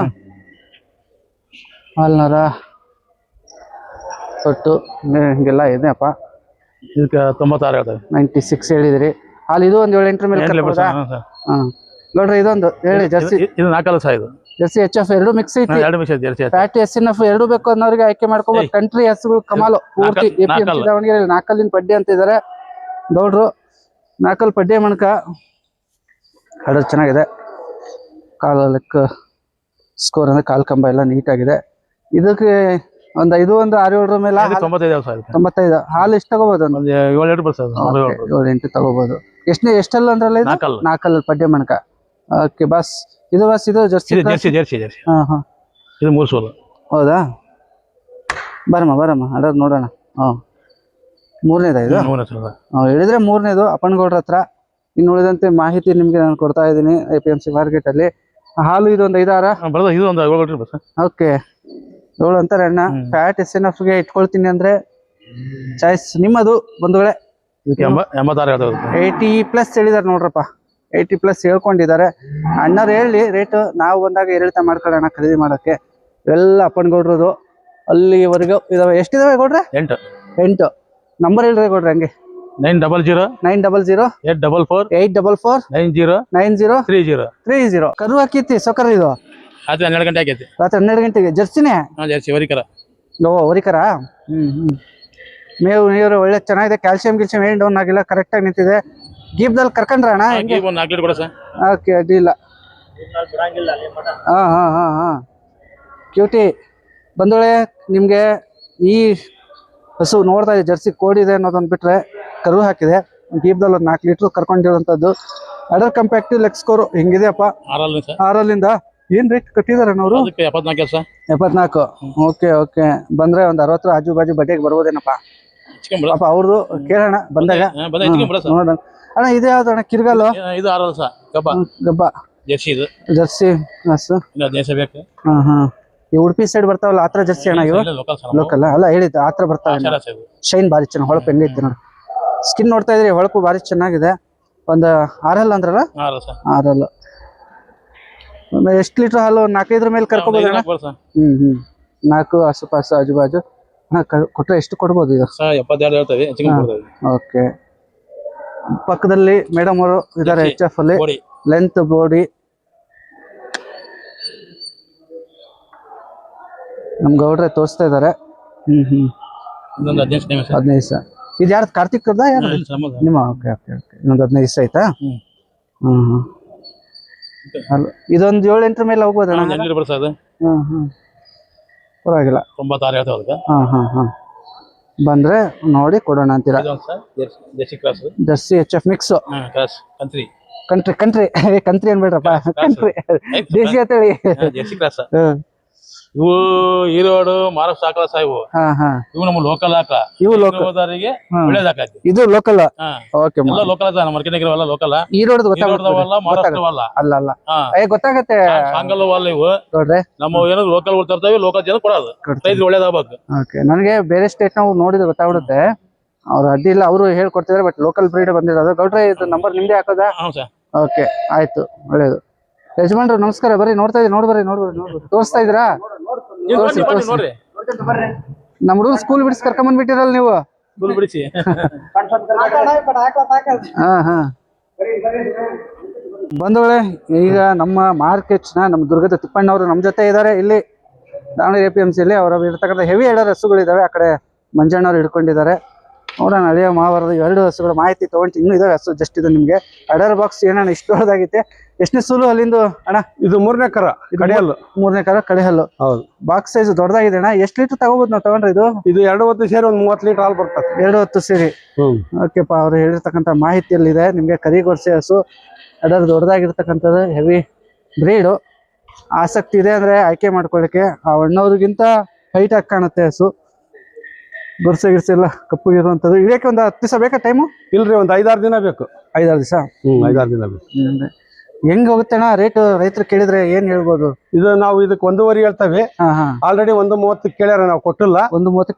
ಹಾಲ್ನರ ತೊಟ್ಟು ಹಿಂಗೆಲ್ಲ ಇದೆ ಅಪ್ಪ. ಇದಕ್ಕೆ 96 ಹೇಳ್ತೇವೆ. 96 ಹೇಳಿದ್ರಿ. ಹಾಲು ಇದು ಒಂದು 7-8 ಮೇಲೆ ನೋಡ್ರಿ. ಇದೊಂದು ಹೇಳಿ ಜರ್ಸಿ. ಇದು 4 ಸಹ. ಇದು ಜರ್ಸಿ HF ಎರಡು ಮಿಕ್ಸ್ ಐತಿ. ಫ್ಯಾಟ್ SNF ಎರಡು ಬೇಕು ಅನ್ನೋರಿಗೆ ಆಯ್ಕೆ ಮಾಡ್ಕೋಬಹುದು. ಕಂಟ್ರಿ ಹಸುಗಳು ಕಮಾಲು ಪೂರ್ತಿ. APMC ದಾವಣಗೆರೆ 4 ಪಡ್ಡೆ ಅಂತ ಇದಾರೆ ಗೌಡ್ರು. 4 ಪಡ್ಡೆ ಮಣಕ ಹಡ ಚೆನ್ನಾಗಿದೆ. ಕಾಲ ಲೆಕ್ಕ ಸ್ಕೋರ್ ಅಂದ್ರೆ ಕಾಲ್ ಕಂಬ ಎಲ್ಲ ನೀಟಾಗಿದೆ. ಇದಕ್ಕೆ ಒಂದು 6-7 ಮೇಲೆ 95. ಹಾಲು ಎಷ್ಟು ತಗೋಬಹುದು? 7-8 ತಗೋಬಹುದು. ಎಷ್ಟೆಲ್ಲ ಅಂದ್ರಲ್ಲ? 4 ಪಡ್ಡೆ ಮಣಕ. Okay boss. ಇದು ಜರ್ಸಿ. ಇದು 3 ಸೋಲು. ಹೌದಾ? ಬರಮ್ಮ ಅಡೋದು ನೋಡೋಣ. ಮೂರನೇದ ಇದು? ಹೇಳಿದ್ರೆ ಮೂರನೇದು ಅಪ್ಪನ ಗೌಡ್ರ ಹತ್ರ. ಇನ್ನು ಉಳಿದಂತೆ ಮಾಹಿತಿ ನಿಮ್ಗೆ ನಾನು ಕೊಡ್ತಾ ಇದ್ದೀನಿ APMC ಮಾರ್ಕೆಟ್ ಅಲ್ಲಿ. ಹಾಲು ಇದು ಒಂದು 5-6. ಓಕೆ, 7 ಅಂತಾರೆ ಅಣ್ಣ. ಫ್ಯಾಟ್ SNF ಗೆ ಇಟ್ಕೊಳ್ತೀನಿ ಅಂದ್ರೆ ಚಾಯ್ಸ್ ನಿಮ್ಮದು. ಒಂದು ವೇಳೆ 80+ ಹೇಳಿದಾರೆ ನೋಡ್ರಪ್ಪ. 80+ ಹೇಳ್ಕೊಂಡಿದ್ದಾರೆ ಅಣ್ಣರು. ಹೇಳಿ ರೇಟ್, ನಾವು ಬಂದಾಗ ಏರಿಳಿತ ಮಾಡ್ಕೊಳ್ಳೋಣ ಖರೀದಿ ಮಾಡಕ್ಕೆ. ಎಲ್ಲ ಅಪ್ಪನ ಗೌಡ್ರದು ಅಲ್ಲಿವರೆಗೂ ಇದಾವೆ. ಎಷ್ಟಿದಾವೆ ಗೌಡ್ರೆ? 8. ನಂಬರ್ ಹೇಳ್ರಿ ಗೌಡ್ರೆ ಹಂಗೆ. 900 844 90 ಕರು ಹಾಕಿತಿ ಸೊಕರ್. ಇದು 12 ಗಂಟೆ ಆಗೈತಿ. ರಾತ್ರಿ 12 ಗಂಟೆಗೆ. ಜರ್ಸಿನೇ? ಜರ್ಸಿ ವರಿಕರ. ವರಿಕರ. ಮೇವು ನೀರು ಒಳ್ಳೆ ಚೆನ್ನಾಗಿದೆ. ಕ್ಯಾಲ್ಸಿಯಂ ಏನ್ ಡೌನ್ ಆಗಿಲ್ಲ, ಕರೆಕ್ಟ್ ಆಗಿ ನಿಂತಿದೆ. ಗೀಬ್ದಲ್ಲಿ ಕರ್ಕೊಂಡ್ರ ಅಣ್ಣ? ಓಕೆ, ಅಡ್ಡಿಲ್ಲ. ಕ್ಯೂಟಿ ಬಂದೋಳೆ. ನಿಮ್ಗೆ ಈ ಹಸು ನೋಡ್ತಾ ಇದೆ, ಜರ್ಸಿ ಕೋಡಿದೆ ಅನ್ನೋದೊಂದು ಬಿಟ್ರೆ ಕರು ಹಾಕಿದೆ. ಗೀಬ್ದಲ್ಲಿ ಒಂದು 4 ಲೀಟರ್ ಕರ್ಕೊಂಡಿರೋಂಥದ್ದು. ಅಡರ್ ಕಾಂಪ್ಯಾಕ್ಟ್ ಲೆಗ್ ಸ್ಕೋರ್ ಹಿಂಗಿದೆಯಪ್ಪ. 6 ಏನ್ ರೇಟ್ ಕಟ್ಟಿದಾರೆ ಅವರು? 74. ಓಕೆ, ಬಂದ್ರೆ ಒಂದು 60 ಆಜು ಬಾಜು ಬಡ್ಡೆಗೆ ಬರ್ಬೋದೇನಪ್ಪ ಪಾಪ ಅವ್ರದ್ದು. ಕೇಳೋಣ ಬಂದಾಗ ನೋಡೋಣ. ಅಣ್ಣ ಇದು ಯಾವ್ದು ಅಣ್ಣ? ಕಿರ್ಗಾಲು? ಇದು ಗಬ್ಬ ಜರ್ಸಿ ಹಸು. ಈ ಉಡುಪಿ ಸೈಡ್ ಬರ್ತಾವಲ್ಲ ಆತರ ಜರ್ಸಿ ಅಣ್ಣ ಇವು? ಲೋಕಲ್ ಅಲ್ಲ, ಹೇಳಿದ್ದು ಆತರ ಬರ್ತಾವೆ. ಶೈನ್ ಬಾರಿ ಚೆನ್ನಾಗಿ ಹೊಳಪು ಹೆಂಗೈತಿ ನೋಡಿ. ಸ್ಕಿನ್ ನೋಡ್ತಾ ಇದ್ರಿ, ಹೊಳಪು ಬಾರಿ ಚೆನ್ನಾಗಿದೆ. ಒಂದು ಆರಲ್ಲ ಅಂದ್ರಲ್ಲ ಹಾಂ ಸರ್ ಆರಲ್ಲ. ಒಂದು ಎಷ್ಟು ಲೀಟರ್ ಹಾಲು 4-5 ಮೇಲೆ ಕರ್ಕೋಬೋದಣ್ಣ? ಸರ್ 4 ಆಸುಪಾಸು ಆಜು ಬಾಜು ಕೊಟ್ರೆ ಎಷ್ಟು ಕೊಡ್ಬೋದು ಈಗ? 72 ಹೇಳ್ತೇವೆ, ಹೆಚ್ಚಿಗೆ ಕೊಡ್ತೇವೆ. ಓಕೆ. ಪಕ್ಕದಲ್ಲಿ ಮೇಡಮ್ ಅವರು ಇದಾರೆ HF ಅಲ್ಲಿ, ಗೋಡಿ ಲೆಂತ್ ಬಾಡಿ. ನಮ್ ಗೌಡ್ರೆ ತೋರಿಸ್ತಾ ಇದಾರೆ. ಇನ್ನೊಂದು 15 ನಿಮಿಷ 15 ದಿವಸ. ಇದು ಯಾರು ಕಾರ್ತಿಕ್ ಅವ್ರದಾ ಯಾರು ನಿಮ್ಮ? Okay okay okay. ಇನ್ನೊಂದು 15 ದಿವಸ ಆಯ್ತಾ? ಇದೊಂದು 7-8 ಮೇಲೆ ಹೋಗ್ಬೋದಣ್ಣ? ಬರ್ಸೋದು ಪರವಾಗಿಲ್ಲ. 96 ಹೇಳ್ತೇವೆ ಅದಕ್ಕೆ. ಬಂದ್ರೆ ನೋಡಿ ಕೊಡೋಣ ಅಂತೀರಾ? Jersey cross, jersey HF mix, cross country country ಅನ್ಬೇಡ್ರಪ್ಪ, ಕಂತ್ರಿ ದೇಸಿ ಅಂತೇಳಿ. ಜರ್ಸಿ ಕ್ರಾಸ್ ಇವು ಈರೋಡು ಮಹಾರಾಷ್ಟ್ರ ಹಾಕಲ್ಲ ಸಾವು. ಇವು ನಮ್ಮ ಲೋಕಲ್ ಹಾಕ, ಇವು ಲೋಕಲ್ ಹೋದವರಿಗೆ ಒಳ್ಳೇದಾಕತಿ. ಇದು ಲೋಕಲ್. ಓಕೆ, ಎಲ್ಲ ಲೋಕಲ್ ಅದ, ನಮ್ಮ ಮಾರ್ಕೆಟ್ ಎಲ್ಲ ಲೋಕಲ್. ಈರೋಡ್ದು ಗೊತ್ತಾಗಲ್ಲ, ಮಹಾರಾಷ್ಟ್ರವಲ್ಲ. ಅಲ್ಲ ಅಲ್ಲ, ಗೊತ್ತಾಗತ್ತೆ. ಸಾಂಗಲ್ವಲ್ಲ ಇವು ನೋಡ್ರಿ, ನಮ್ಮ ಏನಾದ್ರು ಲೋಕಲ್ ತರ್ತೇವೆ, ಲೋಕಲ್ ಜನ ಕೊಡೋದು ರೈತರು ಒಳ್ಳೇದಾಗಬೇಕು. ಓಕೆ, ನನಗೆ ಬೇರೆ ಸ್ಟೇಟ್ ನಾವು ನೋಡಿದ್ರೆ ಗೊತ್ತಾಗ್ಬಿಡುತ್ತೆ. ಅವ್ರು ಅಡ್ಡಿ ಇಲ್ಲ, ಅವರು ಹೇಳ್ಕೊಡ್ತಿದಾರೆ. ಬಟ್ ಲೋಕಲ್ ಬ್ರೀಡ್ ಬಂದಿರೋದು. ಗೌಡ್ರೆ, ಇದು ನಂಬರ್ ನಿಮ್ದೇ ಹಾಕೋದಾ? ಓಕೆ, ಆಯ್ತು, ಒಳ್ಳೇದು. ಯಜಮಾನ್ರು ನಮಸ್ಕಾರ. ಬರ್ರಿ, ನೋಡ್ತಾ ಇದ್ದೀವಿ. ನೋಡ್ಬರ್ರಿ ತೋರಿಸ್ತಾ ಇದ್ದೀರಾ? ನೋಡ್ರಿ, ನಮ್ ಹುಡುಗರು ಸ್ಕೂಲ್ ಬಿಡಿಸಿ ಕರ್ಕೊಂಬಂದ್ಬಿಟ್ಟಿರಲ್ಲ ನೀವು. ಬಿಡಿಸಿ ಬಂಧುಗಳೇ, ಈಗ ನಮ್ಮ ಮಾರ್ಕೆಟ್ನ ನಮ್ಮ ದುರ್ಗದ ತಿಪ್ಪಣ್ಣವರು ನಮ್ಮ ಜೊತೆ ಇದ್ದಾರೆ. ಇಲ್ಲಿ ದಾವಣಗೆರೆ APMC ಅಲ್ಲಿ ಅವರ ಇರ್ತಕ್ಕಂಥ ಹೆವಿ ಎಡರ್ ಹಸುಗಳಿದಾವೆ. ಆ ಕಡೆ ಮಂಜಣ್ಣವ್ರು ಹಿಡ್ಕೊಂಡಿದ್ದಾರೆ. ನೋಡೋಣ, ಹಳೆಯ ಮಹಾಭಾರತ 2 ಹಸುಗಳ ಮಾಹಿತಿ ತಗೊಂಡು ಇನ್ನೂ ಇದಾವೆ ಹಸು. ಜಸ್ಟ್ ಇದು ನಿಮ್ಗೆ ಅಡರ್ ಬಾಕ್ಸ್ ಏನಣ್ಣ ಇಷ್ಟು ದೊಡ್ಡದಾಗೈತೆ. ಎಷ್ಟನೇ ಸೂಲು ಅಲ್ಲಿಂದು ಅಣ್ಣ? ಇದು 3ನೇ ಕರ, ಕಡೆಯಲ್ಲು. 3ನೇ ಕರ, ಕಡೆಹಲ್ಲು. ಹೌದು. ಬಾಕ್ಸ್ ಸೈಜ್ ದೊಡ್ಡದಾಗಿದೆ ಅಣ್ಣ. ಎಷ್ಟು ಲೀಟರ್ ತಗೋಬಹುದು ನಾವು ತಗೊಂಡ್ರೆ? ಇದು 2 ಹೊತ್ತು ಸೇರಿ ಒಂದು 30 ಲೀಟರ್ ಹಾಲು ಬರ್ತದೆ. 2 ಹೊತ್ತು ಸೇರಿ. ಓಕೆಪ್ಪ, ಅವ್ರು ಹೇಳಿರ್ತಕ್ಕಂಥ ಮಾಹಿತಿಯಲ್ಲಿದೆ ನಿಮ್ಗೆ. ಕರಿಗೊರ್ಸೆ ಹಸು, ಅಡರ್ ದೊಡ್ಡದಾಗಿರ್ತಕ್ಕಂಥದ್ದು, ಹೆವಿ ಬ್ರೀಡು. ಆಸಕ್ತಿ ಇದೆ ಅಂದ್ರೆ ಆಯ್ಕೆ ಮಾಡ್ಕೊಳ್ಳಿಕ್ಕೆ. ಆ ಅಣ್ಣವ್ರಿಗಿಂತ ಹೈಟ್ ಆಗಿ ಕಾಣುತ್ತೆ ಹಸು. ಗೊರ್ಸೆ ಗಿರ್ಸೆ ಎಲ್ಲ ಕಪ್ಪುಗಿರುವಂಥದ್ದು. ಇದಕ್ಕೆ ಒಂದು 10 ದಿವಸ ಬೇಕಾ ಟೈಮು? ಇಲ್ರಿ, ಒಂದು 5-6 ದಿನ ಬೇಕು. 5-6 ದಿವಸ? 5-6 ದಿನ ಬೇಕು. ಹೆಂಗ್ ಹೋಗುತ್ತೆ ಅಣ್ಣ ರೇಟ್? ರೈತರು ಕೇಳಿದ್ರೆ ಏನ್ ಹೇಳ್ಬೋದು? ಇದು ನಾವು ಇದಕ್ಕೆ 1.5 ಹೇಳ್ತೇವೆ. ಆಲ್ರೆಡಿ 1.30 ಕೇಳ್ಯಾರ, ನಾವು ಕೊಟ್ಟಿಲ್ಲ. 1.30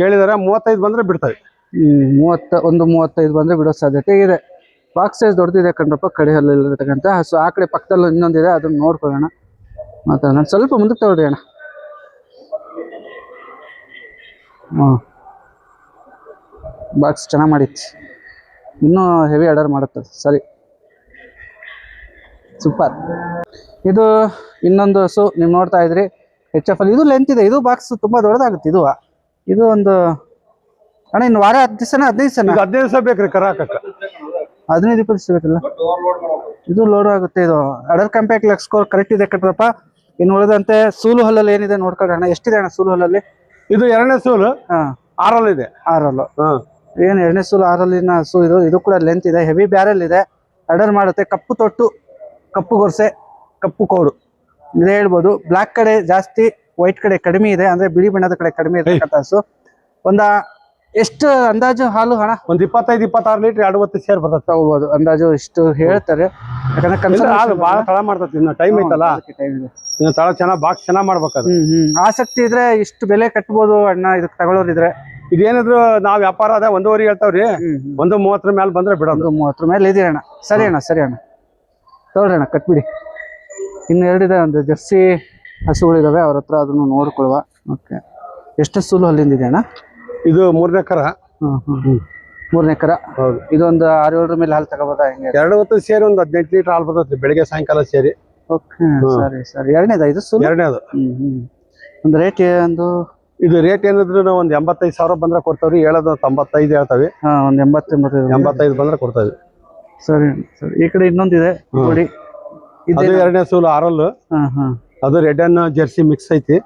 ಕೇಳಿದಾರೆ. 35 ಬಂದ್ರೆ ಬಿಡ್ತೇವೆ. 1.35 ಬಂದ್ರೆ ಬಿಡೋ ಸಾಧ್ಯತೆ ಇದೆ. ಬಾಕ್ಸ್ ಸೈಜ್ ದೊಡ್ಡದಿದೆ ಕಣ್ರಪ್ಪ. ಕಡೆ ಹಲ್ಲಿರ್ತಕ್ಕಂಥ ಹಸು. ಆ ಕಡೆ ಪಕ್ಕದಲ್ಲಿ ಇನ್ನೊಂದಿದೆ, ಅದನ್ನ ನೋಡ್ಕೊಳ್ಳೋಣ. ಮತ್ತೆ ನಾನು ಸ್ವಲ್ಪ ಮುಂದಕ್ಕೆ ತಗೊಳ್ರಿ ಅಣ್ಣ. ಬಾಕ್ಸ್ ಚೆನ್ನಾಗಿ ಮಾಡಿತ್ತು. ಇನ್ನೂ ಹೆವಿ ಆರ್ಡರ್ ಮಾಡುತ್ತದೆ. ಸರಿ, ಸೂಪರ್. ಇದು ಇನ್ನೊಂದು ಹಸು ನೀವು ನೋಡ್ತಾ ಇದ್ರಿ, HF ಅಲ್ಲಿ. ಇದು ಲೆಂತ್ ಇದೆ. ಇದು ಬಾಕ್ಸ್ ತುಂಬಾ ದೊಡ್ಡದಾಗುತ್ತೆ. ಇದು ಒಂದು ಅಣ್ಣ, ಇನ್ನು ವಾರ 10 ದಿವಸನ 15 ದಿವಸನ? 15 ದಿವಸ ಬೇಕ್ರಿ ಕರ ಹಾಕಕ್ಕ. 15-20 ದಿವಸ ಬೇಕಲ್ಲ. ಇದು ಲೋಡ್ ಆಗುತ್ತೆ. ಇದು other compact luck score correct ಇದೆ ಕಣ್ರಪ್ಪ. ಇನ್ನು ಉಳಿದಂತೆ ಸೂಲು ಹಲ್ಲಲ್ಲಿ ಏನಿದೆ ನೋಡ್ಕೊಳ್ಳಿ ಅಣ್ಣ. ಎಷ್ಟಿದೆ ಅಣ್ಣ ಸೂಲು ಹಲ್ಲಲ್ಲಿ? ಇದು 2ನೇ ಸೂಲು 6 ಇದೆ. 6 ಏನು 2ನೇ ಸೂಲು 6 ಹಸು. ಇದು ಕೂಡ ಲೆಂತ್ ಇದೆ. ಹೆವಿ ಬ್ಯಾರಲ್ ಇದೆ. ಅಡರ್ ಮಾಡುತ್ತೆ. ಕಪ್ಪು ತೊಟ್ಟು, ಕಪ್ಪು ಗೊರ್ಸೆ, ಕಪ್ಪು ಕೋಡು ಇದೇ ಹೇಳ್ಬೋದು. ಬ್ಲಾಕ್ ಕಡೆ ಜಾಸ್ತಿ, ವೈಟ್ ಕಡೆ ಕಡಿಮೆ ಇದೆ. ಅಂದ್ರೆ ಬಿಳಿ ಬಣ್ಣದ ಕಡೆ ಕಡಿಮೆ ಇರತಕ್ಕಂಥ ಹಸು. ಎಷ್ಟು ಅಂದಾಜು ಹಾಲು ಹಣ? ಒಂದು 25-26 ಲೀಟರ್ 2 ಹೊತ್ತು ಸೇರ್ ಬರ್ತದೆ. ತಗೋಬಹುದು ಅಂದಾಜು ಇಷ್ಟು ಹೇಳ್ತಾರೆ. ಯಾಕಂದ್ರೆ ಬಹಳ ತಳ ಮಾಡ್ತತಿ. ಇನ್ನು ಟೈಮ್ ಐತಲ್ಲ, ಇನ್ನು ತಳ ಚೆನ್ನಾಗ್ ಬಾಕ್ಸ್ ಚೆನ್ನಾಗ್ ಮಾಡ್ಬೇಕಾದ್ರೆ. ಆಸಕ್ತಿ ಇದ್ರೆ ಇಷ್ಟು ಬೆಲೆ ಕಟ್ಬೋದು ಅಣ್ಣ ಇದಕ್ಕೆ ತಗೊಳ್ಳೋರಿದ್ರೆ. ಇದೇನಿದ್ರು ನಾವ್ ವ್ಯಾಪಾರ ಅದ 1.5 ಹೇಳ್ತಾವ್ರಿ. 1.30 ಮೇಲೆ ಬಂದ್ರೆ ಬಿಡೋದು. 1.30 ಮೇಲೆ ಇದೆ ಅಣ್ಣ. ಸರಿ ಅಣ್ಣ, ಸರಿ ಅಣ್ಣ, ತಗೊಳ್ರಿ ಅಣ್ಣ, ಕಟ್ಬಿಡಿ. ಇನ್ನು 2 ಇದೆ. ಒಂದು ಜರ್ಸಿ ಹಸುಗಳಿದಾವೆ, ಅವ್ರ ಹತ್ರ ಅದನ್ನು ನೋಡ್ಕೊಳ್ವಾ. ಓಕೆ, ಎಷ್ಟು ಸೂಲು ಅಲ್ಲಿಂದಿದೆ ಅಣ್ಣ? ಇದು 3ನೇ ಕರ. 3ನೇ ಕರ. ಹೌದು. ಇದೊಂದು 6-7 ಮೇಲೆ ಹಾಲು ತಗೋಬೋದಾ? ಹೆಂಗೆ? 2 ಹೊತ್ತು ಸೇರಿ ಒಂದು 18 ಲೀಟರ್ ಹಾಲು ಬರ್ತೈತ್ರಿ, ಬೆಳಿಗ್ಗೆ ಸಾಯಂಕಾಲ ಸೇರಿ. ಓಕೆ, ಸರಿ ಸರಿ. 2ನೇದ ಇದು ಸೂಲು? 2ನೇದು. ಒಂದು ರೇಟ್ ಒಂದು ಇದು ರೇಟ್ ಏನಿದ್ರು ನಾವು ಒಂದು 85,000 ಬಂದ್ರೆ ಕೊಡ್ತಾವ್ರಿ. ಹೇಳೋದು 95 ಹೇಳ್ತಾವೆ. ಒಂದು 85 ಬಂದ್ರೆ ಕೊಡ್ತಾವೆ. ಸರಿ ಸರಿ. ಈ ಕಡೆ ಇನ್ನೊಂದಿದೆ ನೋಡಿ. ಅದು 2ನೇ ಸೂಲು 6. ಅದು ರೆಡ್ ಅನ್ನ ಜರ್ಸಿ ಮಿಕ್ಸ್ ಐತಿ.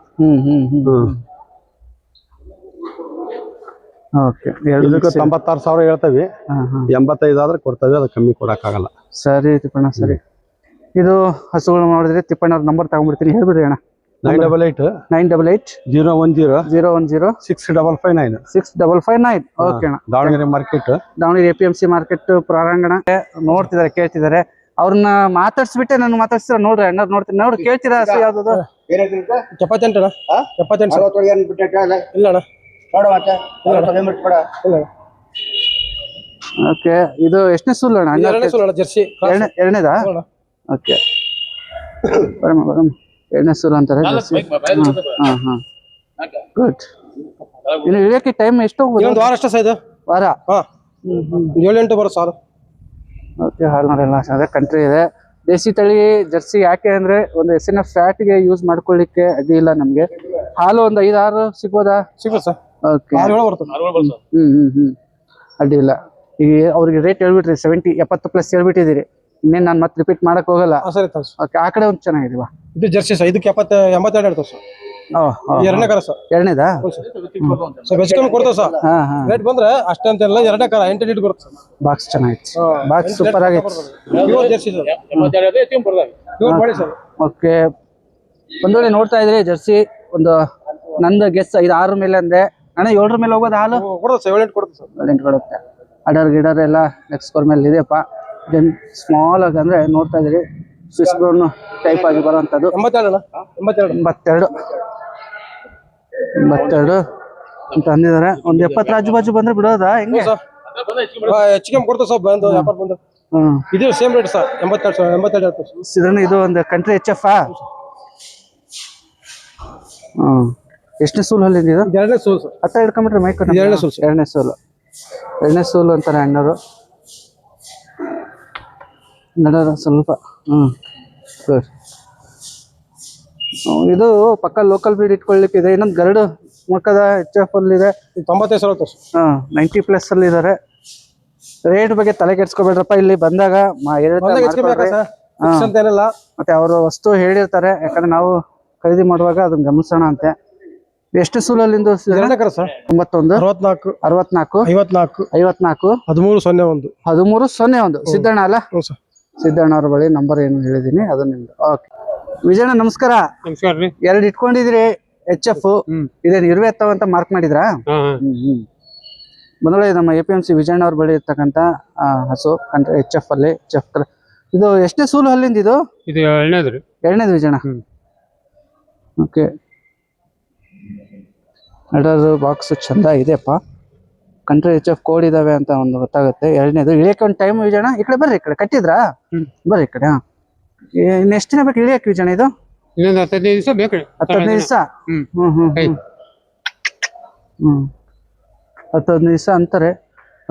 ಓಕೆ, ಇದಕ್ಕೆ 96,000 ಹೇಳ್ತೇವೆ. 85 ಆದ್ರೆ ಕೊಡ್ತೇವೆ, ಅದು ಕಮ್ಮಿ ಕೊಡಕ್ಕಾಗಲ್ಲ. ಸರಿ ತಿಪ್ಪಣ್ಣ, ಸರಿ. ಇದು ಹಸುಗಳು ನೋಡಿದ್ರೆ ತಿಪ್ಪಣ್ಣವ್ರ ನಂಬರ್ ತಗೊಂಡ್ಬಿಡ್ತೀನಿ, ಹೇಳ್ಬಿಡ್ರಿ ಅಣ್ಣ. 988 010 6559 6559. ಓಕೆ ಅಣ್ಣ. Davanagere market, Davanagere APMC market ಪ್ರಾರಂಗಣ. ನೋಡ್ತಿದಾರೆ, ಕೇಳ್ತಿದ್ದಾರೆ. ಅವ್ರನ್ನ ಮಾತಾಡ್ಸ್ಬಿಟ್ಟೆ ನಾನು ಮಾತಾಡ್ಸಿರ. ನೋಡ್ರಿ ಅಣ್ಣ, ನೋಡ್ತೀನಿ. ನೋಡ್ರಿ, ಕೇಳ್ತೀರಾ ಹಸು ಯಾವ್ದು? 78 ಅಣ್ಣ. 78 ಇಲ್ಲ ಅಣ್ಣ. ಓಕೆ ಇದು ಎಷ್ಟನೇ ಸೂಲ್ ಅಣ್ಣ? ಎರಡನೇ ಸೂಲು ಜರ್ಸಿ ಎರಡನೇದಾ? ಓಕೆ ಬರಮ್ಮ ಎರಡನೇ ಸೂಲ್ ಅಂತಾರೆ. ಗುಡ್. ಇನ್ನು ಇಳಿಯಕ್ಕೆ ಟೈಮ್ ಎಷ್ಟು ಹೋಗ್ಬೋದು? ಒಂದು ವಾರ ಅಷ್ಟೇ ಇದು ವಾರ. 7-8 ಬರೋ ಸಾಲು. ಓಕೆ ಹಾಲ್ಮಾರೆಲ್ಲ ಅದೇ ಕಂಟ್ರಿ ಇದೆ. ದೇಸಿ ತಳಿ ಜರ್ಸಿ ಯಾಕೆ ಅಂದ್ರೆ ಒಂದು ಹೆಸರಿನ ಫ್ಯಾಟ್ಗೆ ಯೂಸ್ ಮಾಡ್ಕೊಳ್ಳಿಕ್ಕೆ ಅಡ್ಡಿ ಇಲ್ಲ ನಮ್ಗೆ. ಹಾಲು ಒಂದು 5-6 ಸಿಗ್ಬೋದಾ? ಸಿಗುತ್ತೆ ಸರ್. ಓಕೆ ಅಡ್ಡಿ ಇಲ್ಲ. ಈಗ ಅವ್ರಿಗೆ ರೇಟ್ ಹೇಳ್ಬಿಟ್ರಿ 70+ ಹೇಳ್ಬಿಟ್ಟಿದ್ದೀರಿ. ಇನ್ನೇನು ನಾನು ಮತ್ತೆ ರಿಪೀಟ್ ಮಾಡಕ್ ಹೋಗಲ್ಲ. ಸರಿ ಓಕೆ ಆ ಕಡೆ ಒಂದು ಚೆನ್ನಾಗಿದೀವ. ಇದು ಜರ್ಸಿ ಸರ್. ಇದಕ್ಕೆ 82 ಹೇಳ್ತಾವ ಸರ್. ಎರಡನೇ ಕರ ಸರ್. ಎರಡನೇದಾ? ಸರ್ ಹೆಚ್ಚು ಕಮ್ಮಿ ಕೊಡ್ತಾವ ಸರ್. ರೇಟ್ ಬಂದ್ರೆ ಅಷ್ಟೇ ಅಂತ ಇಲ್ಲ. ಎರಡನೇ ಕರ 8 ಲೀಟರ್ ಬರುತ್ತೆ ಸರ್. ಬಾಕ್ಸ್ ಚೆನ್ನಾಗಿತ್ತು. ಬಾಕ್ಸ್ ಸೂಪರ್ ಆಗೈತೆ. Jersey sir. ಮಾಡಿ ಸರ್. ಓಕೆ ಒಂದ್ ವೇಳೆ ನೋಡ್ತಾ ಇದ್ರಿ ಜರ್ಸಿ ಒಂದು ನಂದು ಗೆಸ್ 5-6 ಮೇಲೆ ಅಂದೆ ಅಣ್ಣ. 7 ಮೇಲೆ ಹೋಗೋದು ಹಾಲು? ಕೊಡುತ್ತೆ ಸರ್. 7-8 ಕೊಡುತ್ತೆ ಸರ್. 7-8 ಕೊಡುತ್ತೆ. ಅಡರ್ ಗಿಡರ್ ಎಲ್ಲ ನೆಕ್ಸ್ಟ್ ಸ್ಕೋರ್ ಮೇಲೆ ಇದೆಯಪ್ಪ. ದೆನ್ ಸ್ಮಾಲ್ ಆಗಿ ಅಂದ್ರೆ ನೋಡ್ತಾ ಇದ್ರಿ ಸ್ವಿಸ್ ಬ್ರೌನ್ ಟೈಪ್ ಆಗಿ ಬರುವಂತದ್ದು. 82 ಅಂತ ಅಂದಿದ್ದಾರೆ. ಒಂದು 70 ರಾಜು ಬಾಜು ಬಂದ್ರೆ ಬಿಡೋದಾ ಹೆಂಗೆ? ಹೆಚ್ಚಿಗೆ ಕೊಡ್ತಾವ ಸರ್. ಬಂದು ವ್ಯಾಪಾರ ಬಂದು ಇದು ಸೇಮ್ ರೇಟ್ ಸರ್. 82 ಇದು ಒಂದು ಕಂಟ್ರಿ HF. ಎಷ್ಟನೇ ಸೂಲ್ ಅಲ್ಲಿ ಇದು? ಎರಡನೇ ಸೂಲ್ ಸರ್. ಹತ್ತ ಹಿಡ್ಕೊಂಡ್ಬಿಟ್ರೆ ಮೈಕ್. ಎರಡನೇ ಸೂಲ್. ಎರಡನೇ ಸೂಲು ಅಂತಾರೆ ಅಣ್ಣರು. ನಡರ ಸ್ವಲ್ಪ ಸರಿ. ಇದು ಪಕ್ಕ ಲೋಕಲ್ ಬ್ರೀಡ್ ಇಟ್ಕೊಳ್ಳಿಕ್ಕೆ ಇದೆ. ಇನ್ನೊಂದು ಗರಡು ಮಕ್ಕದ HF ಅಲ್ಲಿ ಇದೆ. 95 ಸಾವಿರ. 90+ ಅಲ್ಲಿ ಇದಾರೆ. ರೇಟ್ ಬಗ್ಗೆ ತಲೆ ಕೆಡ್ಸ್ಕೊಬೇಡ್ರಪ್ಪ. ಇಲ್ಲಿ ಬಂದಾಗ ಮತ್ತೆ ಅವರು ವಸ್ತು ಹೇಳಿರ್ತಾರೆ. ಯಾಕಂದ್ರೆ ನಾವು ಖರೀದಿ ಮಾಡುವಾಗ ಅದನ್ನ ಗಮನಿಸೋಣ ಅಂತೆ. ಎಷ್ಟು ಸೂಲಲ್ಲಿಂದು? 91 64 54 1301 ಸಿದ್ದಣ್ಣ ಅಲ್ಲ? ಸಿದ್ದಣ್ಣ ಅವ್ರ ಬಳಿ ನಂಬರ್ ಏನು ಹೇಳಿದೀನಿ ಅದು ನಿಮ್ದು. ಓಕೆ ವಿಜಯಣ್ಣ ನಮಸ್ಕಾರ. ನಮಸ್ಕಾರ ರೀ. 2 ಇಟ್ಕೊಂಡಿದ್ರಿ HF. ಇದೇನು ಇರುವೆ ಎತ್ತವ ಅಂತ ಮಾರ್ಕ್ ಮಾಡಿದ್ರಾ? ಮೊದಲೇ ನಮ್ಮ APMC ವಿಜಯಣ್ಣ ಅವ್ರ ಬಳಿ ಇರ್ತಕ್ಕಂಥ ಹಸು ಕಂಟ್ರಿ HF ಅಲ್ಲಿ. ಇದು ಎಷ್ಟನೇ ಸೂಲು ಅಲ್ಲಿಂದ ಇದು? ಇದು ಎರಡನೇದು ವಿಜಯಣ್ಣ. ಓಕೆ ಎರಡದು ಬಾಕ್ಸ್ ಚಂದ ಇದೆಯಪ್ಪ. ಕಂಟ್ರಿ HF ಕೋಡ್ ಇದಾವೆ ಅಂತ ಒಂದು ಗೊತ್ತಾಗುತ್ತೆ. ಎರಡನೇದು ಇಳಿಯಕ್ಕೆ ಒಂದು ಟೈಮ್ ವಿಜಯಣ್ಣ. ಈ ಕಡೆ ಬರ್ರಿ. ಈ ಕಡೆ ಕಟ್ಟಿದ್ರಾ? ಬರ್ರಿ ಈ ಕಡೆ. ಇನ್ನು ಎಷ್ಟು ದಿನ ಬೇಕು ಇಳಿಯಕ್ಕೆ ವಿಜಯಣ್ಣ ಇದು? 15 ದಿವಸ ಬೇಕು. 15 ದಿವಸ. 15 ದಿವಸ ಅಂತಾರೆ.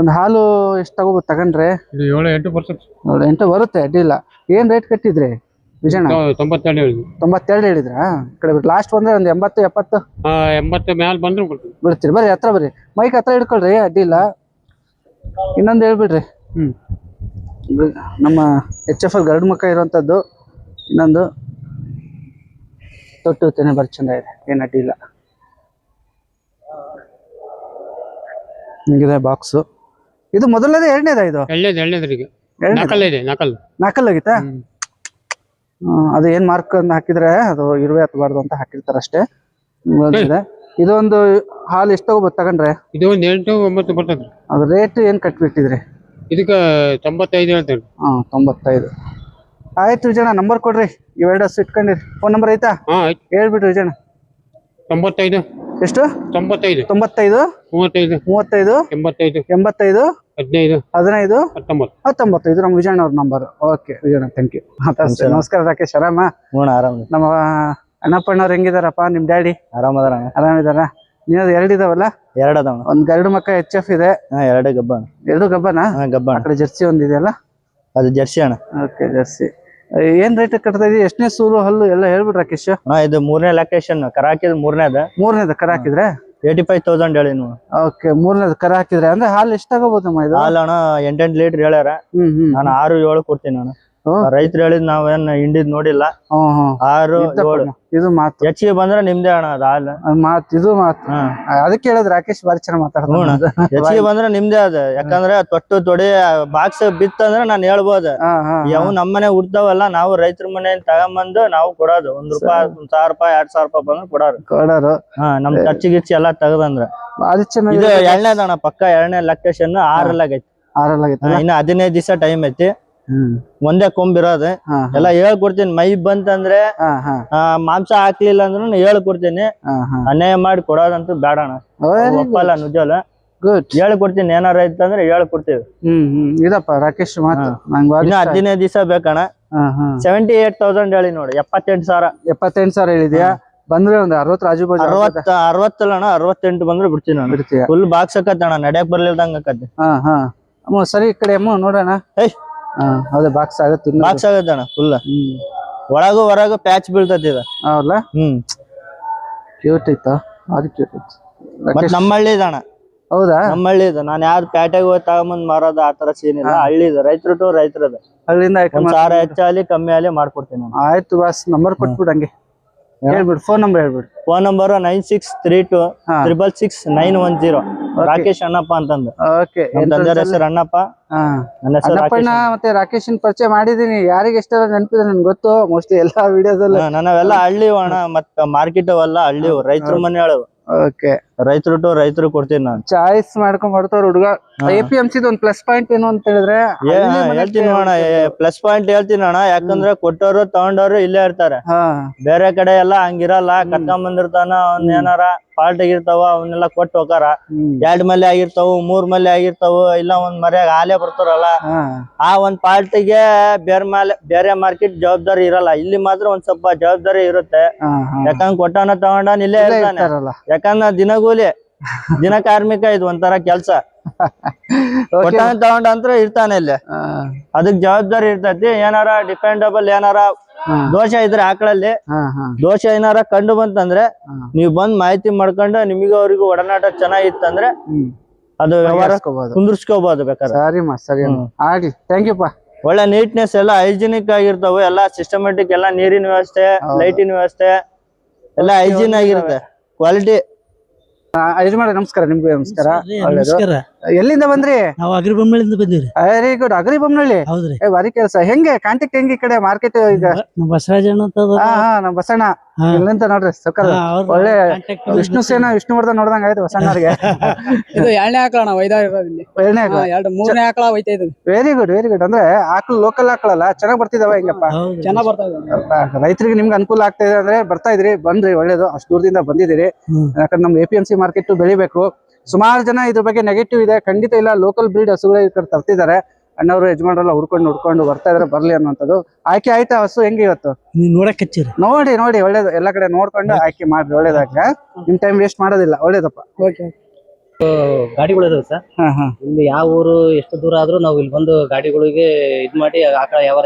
ಒಂದು ಹಾಲು ಎಷ್ಟು ತಗೋಬೋದು ತಗೊಂಡ್ರೆ? 7-8 ಬರುತ್ತೆ. ಅಡ್ಡಿಲ್ಲ. ಏನ್ ರೇಟ್ ಕಟ್ಟಿದ್ರಿ ವಿಜಯಣ್ಣ? 92 ಹೇಳಿದ್ರಾ? ಈ ಕಡೆ ಲಾಸ್ಟ್ ಬಂದ್ರೆ ಒಂದು 80-70 ಮ್ಯಾಲ ಬಂದ್ರು ಬಿಡ್ತೀರಿ. ಬರ್ರಿ ಹತ್ರ ಬರ್ರಿ. ಮೈಕ್ ಹತ್ರ ಹಿಡ್ಕೊಳ್ರಿ. ಅಡ್ಡಿಲ್ಲ. ಇನ್ನೊಂದು ಹೇಳ್ಬಿಡ್ರಿ. ನಮ್ಮ HF ಗರಡು ಮಕ್ಕ ಇರುವಂತದ್ದು. ಇನ್ನೊಂದು ತೊಟ್ಟು ಬರ್ ಚಂದ ಇದೆ. ಏನ್ ಅಡ್ಡಿಲ್ಲ. ಹಿಂಗಿದೆ ಬಾಕ್ಸ್. ಇದು ಮೊದಲನೇದ ಎರಡನೇದ? ಇದು ನಾಲ್ಕಲ್ ಆಗಿತ್ತಾ? ಅದು ಏನ್ ಮಾರ್ಕ್ ಹಾಕಿದ್ರೆ ಅದು ಇರುವೆ ಹತ್ತಬಾರ್ದು ಅಂತ ಹಾಕಿರ್ತಾರ ಅಷ್ಟೇ. ಇದು ಒಂದು ಹಾಲು ಎಷ್ಟು ತಗೋಬೋದು ತಗೊಂಡ್ರೆ? ಇದು 8-9 ಬರ್ತದ್ರಿ. ಅದು ರೇಟ್ ಏನ್ ಕಟ್ಬಿಟ್ಟಿದ್ರಿ? ಇದಕ್ಕ 95 ಹೇಳ್ತೇನೆ. 95. ಆಯ್ತು ವಿಜಯಣ್ಣ ನಂಬರ್ ಕೊಡ್ರಿ. ಇವೆರಡು ಹಸು ಇಟ್ಕೊಂಡಿರಿ. ಫೋನ್ ನಂಬರ್ ಐತಾ? ಹೇಳ್ಬಿಡ್ರಿ ವಿಜಯಣ್ಣ. 95 ಎಷ್ಟು? 95 35 35 85 15 19 ಇದು ನಮ್ಮ ವಿಜಯಣ್ಣ ಅವ್ರ number. Okay Vijayanna thank you. ನಮಸ್ಕಾರ ರಾಕೇಶ್. ಆರಾಮ? ಆರಾಮ. ನಮ್ಮ ಅಣ್ಣಪ್ಪಣ್ಣವ್ರು ಹೆಂಗಿದಾರಪ್ಪ? ನಿಮ್ ಡ್ಯಾಡಿ ಆರಾಮಿದಾರ? ನೀವ್ 2 ಇದಾವಲ್ಲ? 2 ಅದಾವ. ಒಂದ್ ಗರಡು ಮಕ್ಕ HF ಇದೆ. 2 ಗಬ್ಬನ. 2 ಗಬ್ಬನ? ಆ ಕಡೆ ಜರ್ಸಿ ಒಂದಿದೆಯಲ್ಲ? ಅದು ಜರ್ಸಿ ಅಣ್ಣ. Okay Jersey. ಏನ್ ರೇಟ್ ಕಟ್ತಾ ಇದೀವಿ? ಎಷ್ಟನೇ ಸೂರು ಹಲ್ಲು ಎಲ್ಲ ಹೇಳ್ಬಿಡ್ರಿ ರಾಕೇಶ್. ಇದು 3ನೇ ಲೊಕೇಶನ್. ಕರ ಹಾಕಿದ್ 3ನೇದ ಕರ ಹಾಕಿದ್ರೆ 85,000 ಹೇಳಿ ನೀವು. ಓಕೆ 3ನೇದ ಕರ ಹಾಕಿದ್ರೆ ಅಂದ್ರೆ ಹಾಲು ಎಷ್ಟು ತಗೋಬಹುದಮ್ಮ ಇದು? ಹಾಲು ಅಣ್ಣ 8 ಲೀಟರ್ ಹೇಳ್ಯಾರ. ನಾನು 6-7 ಕೊಡ್ತೀನಿ ಅಣ್ಣ. ರೈತರು ಹೇಳಿದ್ ನಾವೇನ್ ಹಿಂಡಿದ್ ನೋಡಿಲ್ಲ. 6-7 ಇದು ಮಾತು. ಹೆಚ್ಚಿಗೆ ಬಂದ್ರೆ ನಿಮ್ದೇ ಅಣ್ಣ ಅದು ಹಾಲು. ಇದು ಮಾತು. ಅದಕ್ಕೆ ಹೇಳಿದ್ ರಾಕೇಶ್ ಬಾರಿ ಚೆನ್ನಾಗಿ ಮಾತಾಡ್ತಾನೆ. ಹೆಚ್ಚಿಗೆ ಬಂದ್ರೆ ನಿಮ್ದೇ ಅದ. ಯಾಕಂದ್ರೆ ತೊಟ್ಟು ತೊಡಿ ಬಾಕ್ಸ್ ಬಿತ್ತಂದ್ರೆ ನಾನ್ ಹೇಳ್ಬೋದು. ಯಾವ ನಮ್ಮನೆ ಉಡ್ತಾವಲ್ಲ ನಾವು ರೈತರ ಮನೆ ತಗೊಂಬಂದು ನಾವು ಕೊಡೋದು. ₹1, ₹1,000, ₹2,000 ಬಂದ್ರೆ ಕೊಡೋರು. ನಮ್ ಖರ್ಚು ಗಿರ್ಚಿ ಎಲ್ಲಾ ತಗದಂದ್ರ. ಇದು 2ನೇದ ಅಣ್ಣ. ಪಕ್ಕ 2ನೇ ಲೊಕೇಶನ್ 6 ಆಗೈತಿ. ಇನ್ನ 15 ದಿವಸ ಟೈಮ್ ಐತಿ. ಒಂದೇ ಕೊಂಬಿರೋದು. ಎಲ್ಲ ಹೇಳ್ಕೊಡ್ತೀನಿ. ಮೈ ಬಂತಂದ್ರೆ ಮಾಂಸ ಹಾಕ್ಲಿಲ್ಲ ಅಂದ್ರೂ ಹೇಳ್ಕೊಡ್ತೀನಿ. ಅನ್ಯಾಯ ಮಾಡಿ ಕೊಡೋದಂತೂ ಬೇಡ ಅಣ್ಣ. ಒಪ್ಪಲ್ಲ ನಿಜವಲ್ಲ. ಗುಡ್. ಹೇಳ್ಕೊಡ್ತೀನಿ, ಏನಾರ ಇತ್ತಂದ್ರೆ ಹೇಳ್ಕೊಡ್ತೀವಿ. ಇದಪ್ಪ ರಾಕೇಶ್ ಮಾತು ನಂಗೆ ಭಾಳ ಇನ್ನು ಇಷ್ಟ ಆಯ್ತು. 15 ದಿವಸ ಬೇಕಣ್ಣ. 78,000 ಹೇಳಿ ನೋಡಿ. 78,000. 78,000 ಹೇಳಿದ್ಯಾ? ಬಂದ್ರೆ ಒಂದು 60 ರಾಜು ಬಾಜು 60 ಅಣ್ಣ, 68 ಬಂದ್ರೆ ಬಿಡ್ತೀನಿ ನಾನು. ಬಿಡ್ತೀಯ? ಫುಲ್ ಬಾಕ್ಸ್ ಅಣ್ಣ, ನಡ್ಯಾಕ್ ಬರ್ಲಿಲ್ದಂಗ ಆಕತಿ. ಅಮ್ಮ ಸರಿ ಈ ಕಡೆ ಅಮ್ಮ ನೋಡೋಣ. ಏಯ್ ಅದೇ ಬಾಕ್ಸ್ ಆಗತ್ತೆ. ಬಾಕ್ಸ್ ಆಗತ್ತೆ ಅಣ್ಣ ಫುಲ್. ಒಳಗು ಹೊರಗು ಪ್ಯಾಚ್ ಬೀಳ್ತತಿ ಇದು. ಹೌದಾ? ಕ್ಯೂಟ್ ಇತ್ತು, ಅದು ಕ್ಯೂಟ್ ಇತ್ತು. ಮತ್ ನಮ್ಮ ಹಳ್ಳಿ ಅಣ್ಣ. ಹೌದಾ? ನಮ್ಮ ಹಳ್ಳಿ ಇದು. ನಾನ್ ಯಾವ್ದು ಪ್ಯಾಟೆಗೆ ಹೋಗಿ ತಗೊಂಬಂದ್ ಮಾರೋದು ಆತರ ಸೀನ್ ಇಲ್ಲ. ಹಳ್ಳಿ ಇದು, ರೈತರು ಟು ರೈತರದ. ಅಲ್ಲಿಂದ ಒಂದ್ 1000 ಹೆಚ್ಚಾಲಿ ಕಮ್ಮಿ ಆಗಲಿ ಮಾಡ್ಕೊಡ್ತೀನಿ ನಾನು. ಆಯ್ತು ಬಾಸ್, ನಂಬರ್ ಕೊಟ್ಬಿಡು ಹಂಗೆ. ಹೇಳ್ಬಿಡು, ಫೋನ್ ನಂಬರ್ ಹೇಳ್ಬಿಡು. Phone number 9632 666 910. ರಾಕೇಶ್ ಅಣ್ಣಪ್ಪ ಅಂತಂದು. ಓಕೆ. ನಮ್ ತಂದೆಯವ್ರ ಹೆಸರು ಅಣ್ಣಪ್ಪ. ನನ್ನ ಹೆಸರು ಅಣ್ಣಪ್ಪಣ್ಣ ಮತ್ತೆ ರಾಕೇಶನ್ ಪರಿಚಯ ಮಾಡಿದೀನಿ. ಯಾರಿಗೆ ಎಷ್ಟೆಲ್ಲ ನೆನಪಿದೆ ನನ್ಗೆ ಗೊತ್ತು. ಮೋಸ್ಟ್ಲಿ ಎಲ್ಲಾ ವಿಡಿಯೋದಲ್ಲಿ. ನಾವೆಲ್ಲ ಹಳ್ಳಿ ಅಣ್ಣ, ಮತ್ತ ಮಾರ್ಕೆಟ್ ಅವೆಲ್ಲ ಹಳ್ಳಿ, ರೈತರ ಮನೆ ಹೇಳು. ಓಕೆ. ರೈತರು ಟು ರೈತರು ಕೊಡ್ತೀನಿ ನಾನು. ಚಾಯ್ಸ್ ಮಾಡ್ಕೊಂಡ್ ಬರ್ತಾರ ಹುಡುಗ. APMC ಒಂದು ಪ್ಲಸ್ ಪಾಯಿಂಟ್ ಏನು ಅಂತ ಹೇಳಿದ್ರೆ ಹೇಳ್ತೀನಿ ಅಣ್ಣ, ಪ್ಲಸ್ ಪಾಯಿಂಟ್ ಹೇಳ್ತೀನಿ ಅಣ್ಣ. ಯಾಕಂದ್ರೆ ಕೊಟ್ಟವ್ರು ತಗೊಂಡವ್ರು ಇಲ್ಲೇ ಇರ್ತಾರೆ. ಬೇರೆ ಕಡೆ ಎಲ್ಲ ಹಂಗಿರಲ್ಲ. ಕರ್ಕೊಂಡ್ ಬಂದಿರ್ತಾನ, ಅವ್ನ ಏನಾರ ಫಾಲ್ಟ್ ಆಗಿರ್ತಾವ, ಅವನ್ನೆಲ್ಲ ಕೊಟ್ಟು ಹೋಗಾರ. 2 ಮಲೆ ಆಗಿರ್ತಾವ, 3 ಮಲೆ ಆಗಿರ್ತಾವ, ಇಲ್ಲ ಒಂದ್ ಮರ್ಯಾಗ ಹಾಲೆ ಬರ್ತಾರಲ್ಲ. ಆ ಒಂದ್ ಪಾರ್ಟಿಗೆ ಬೇರೆ ಮಾರ್ಕೆಟ್ ಜವಾಬ್ದಾರಿ ಇರಲ್ಲ. ಇಲ್ಲಿ ಮಾತ್ರ ಒಂದ್ ಸ್ವಲ್ಪ ಜವಾಬ್ದಾರಿ ಇರುತ್ತೆ. ಯಾಕಂದ್ರೆ ಕೊಟ್ಟಾನ ತಗೊಂಡಾನ ಇಲ್ಲೇ ಇರ್ತಾನೆ. ಯಾಕಂದ್ರ ದಿನಗೂಲಿ, ದಿನ ಕಾರ್ಮಿಕ ಇದು ಒಂಥರ ಕೆಲ್ಸ. ಕೊಟ್ಟಾನ ತಗೊಂಡ ಅಂತ ಇರ್ತಾನೆ ಇಲ್ಲಿ. ಅದಕ್ ಜವಾಬ್ದಾರಿ ಇರ್ತೈತಿ. ಏನಾರ ಡಿಪೆಂಡಬಲ್ ಏನಾರ ದೋಷ ಇದ್ರೆ ಆಕಳಲ್ಲಿ ದೋಷ ಏನಾರ ಕಂಡು ಬಂತಂದ್ರೆ ನೀವ್ ಬಂದ್ ಮಾಹಿತಿ ಮಾಡ್ಕೊಂಡು ನಿಮಗೆ ಅವ್ರಿಗೂ ಒಡನಾಟ ಚೆನ್ನಾಗಿತ್ತಂದ್ರೆ ಅದು ವ್ಯವಹಾರ ಕುಂದ್ರಸ್ಕೋಬಹುದು ಬೇಕಾದ್ರೆ. ಸರಿ ಆಗ್ಲಿ. ಥ್ಯಾಂಕ್ ಯು ಪಾ. ಒಳ್ಳೆ ನೀಟ್ನೆಸ್ ಎಲ್ಲ ಹೈಜಿನಿಕ್ ಆಗಿರ್ತಾವೆ. ಎಲ್ಲ ಸಿಸ್ಟಮೆಟಿಕ್, ಎಲ್ಲ ನೀರಿನ ವ್ಯವಸ್ಥೆ, ಲೈಟಿನ ವ್ಯವಸ್ಥೆ ಎಲ್ಲ ಹೈಜಿನ್ ಆಗಿರುತ್ತೆ. ಕ್ವಾಲಿಟಿ. ಯಜಮಾನ ನಮಸ್ಕಾರ. ನಿಮ್ಗೆ ನಮಸ್ಕಾರ. ನಮಸ್ಕಾರ. ಎಲ್ಲಿಂದ ಬಂದ್ರಿ? ನಾವು ಅಗ್ರಿಬೊಮ್ಮಳಿಂದ ಬಂದಿವ್ರಿ. Very good. ಅಗ್ರಿಬೊಮ್ಮನಹಳ್ಳಿ. ಹೌದ್ರಿ. ಬಾರಿ ಕೆಲಸ. ಹೆಂಗೆ ಕಾಂಟ್ಯಾಕ್ಟ್ ಹೆಂಗೆ ಈ ಕಡೆ ಮಾರ್ಕೆಟ್ ಈಗ? ನಮ್ಮ ಬಸವರಾಜಣ್ಣ ಅಂತ ಅದ. ನಮ್ ಬಸಣ್ಣ ಇಲ್ಲಿಂದ ನೋಡ್ರಿ ಸಕಲ್ ಒಳ್ಳೆ ವಿಷ್ಣುವರ್ಧನ್ ನೋಡ್ದಂಗ ಆಯ್ತು ಬಸಣ್ಣವ್ರಿಗೆ. ಇದು 2ನೇ ಆಕಳ ನಾವು ಒಯ್ದಾ ಇರೋದಿಲ್ಲಿ. 3ನೇ ಆಕಳ ಒಯ್ತಾ ಇದ್ವಿ. Very good very good. ಅಂದ್ರೆ ಆಕಳು ಲೋಕಲ್ ಆಕಳಲ್ಲ, ಚೆನ್ನಾಗ್ ಬರ್ತಿದಾವ ಹೆಂಗಪ್ಪ? ಚೆನ್ನಾಗ್ ಬರ್ತಾ ಇದೆ. ರೈತರಿಗೆ ನಿಮ್ಗೆ ಅನುಕೂಲ ಆಗ್ತಾ ಇದೆ ಅಂದ್ರೆ ಬರ್ತಾ ಇದ್ರಿ, ಬಂದ್ರಿ ಒಳ್ಳೇದು. ಅಷ್ಟು ದೂರದಿಂದ ಬಂದಿದ್ದೀರಿ. ಯಾಕಂದ್ರೆ ನಮ್ APMC ಮಾರ್ಕೆಟ್ ಬೆಳಿಬೇಕು. ಸುಮಾರು ಜನ ಇದ್ರ ಬಗ್ಗೆ ನೆಗೆಟಿವ್ ಇದೆ. ಖಂಡಿತ ಇಲ್ಲ. ಲೋಕಲ್ ಬ್ರೀಡ್ ಹಸುಗಳು ಈ ಕಡೆ ತರ್ತಿದ್ದಾರೆ. ಅಣ್ಣವ್ರು ಯಜಮಾನ್ರೆಲ್ಲ ಹುಡ್ಕೊಂಡು ಬರ್ತಾ ಇದಾರೆ. ಬರ್ಲಿ ಅನ್ನೋಂಥದ್ದು. ಆಯ್ಕೆ ಆಯ್ತಾ ಹಸು ಹೆಂಗೆ ಇವತ್ತು? ನೀವ್ ನೋಡಕ್ ಹಚ್ಚಿರಿ. ನೋಡಿ ಒಳ್ಳೇದು. ಎಲ್ಲಾ ಕಡೆ ನೋಡ್ಕೊಂಡು ಆಯ್ಕೆ ಮಾಡ್ರಿ. ಒಳ್ಳೇದಾಗ್ಲ. ನಿಮ್ ಟೈಮ್ ವೇಸ್ಟ್ ಮಾಡೋದಿಲ್ಲ. ಒಳ್ಳೇದಪ್ಪ. ಗಾಡಿಗಳು ಇದಾವೆ ಸರ್. ಇಲ್ಲಿ ಯಾವ ಊರು ಎಷ್ಟು ದೂರ ಆದ್ರೂ ನಾವು ಇಲ್ಲಿ ಬಂದು ಗಾಡಿಗಳಿಗೆ ಇದ್ ಮಾಡಿ ಆಕಳ ಯಾವ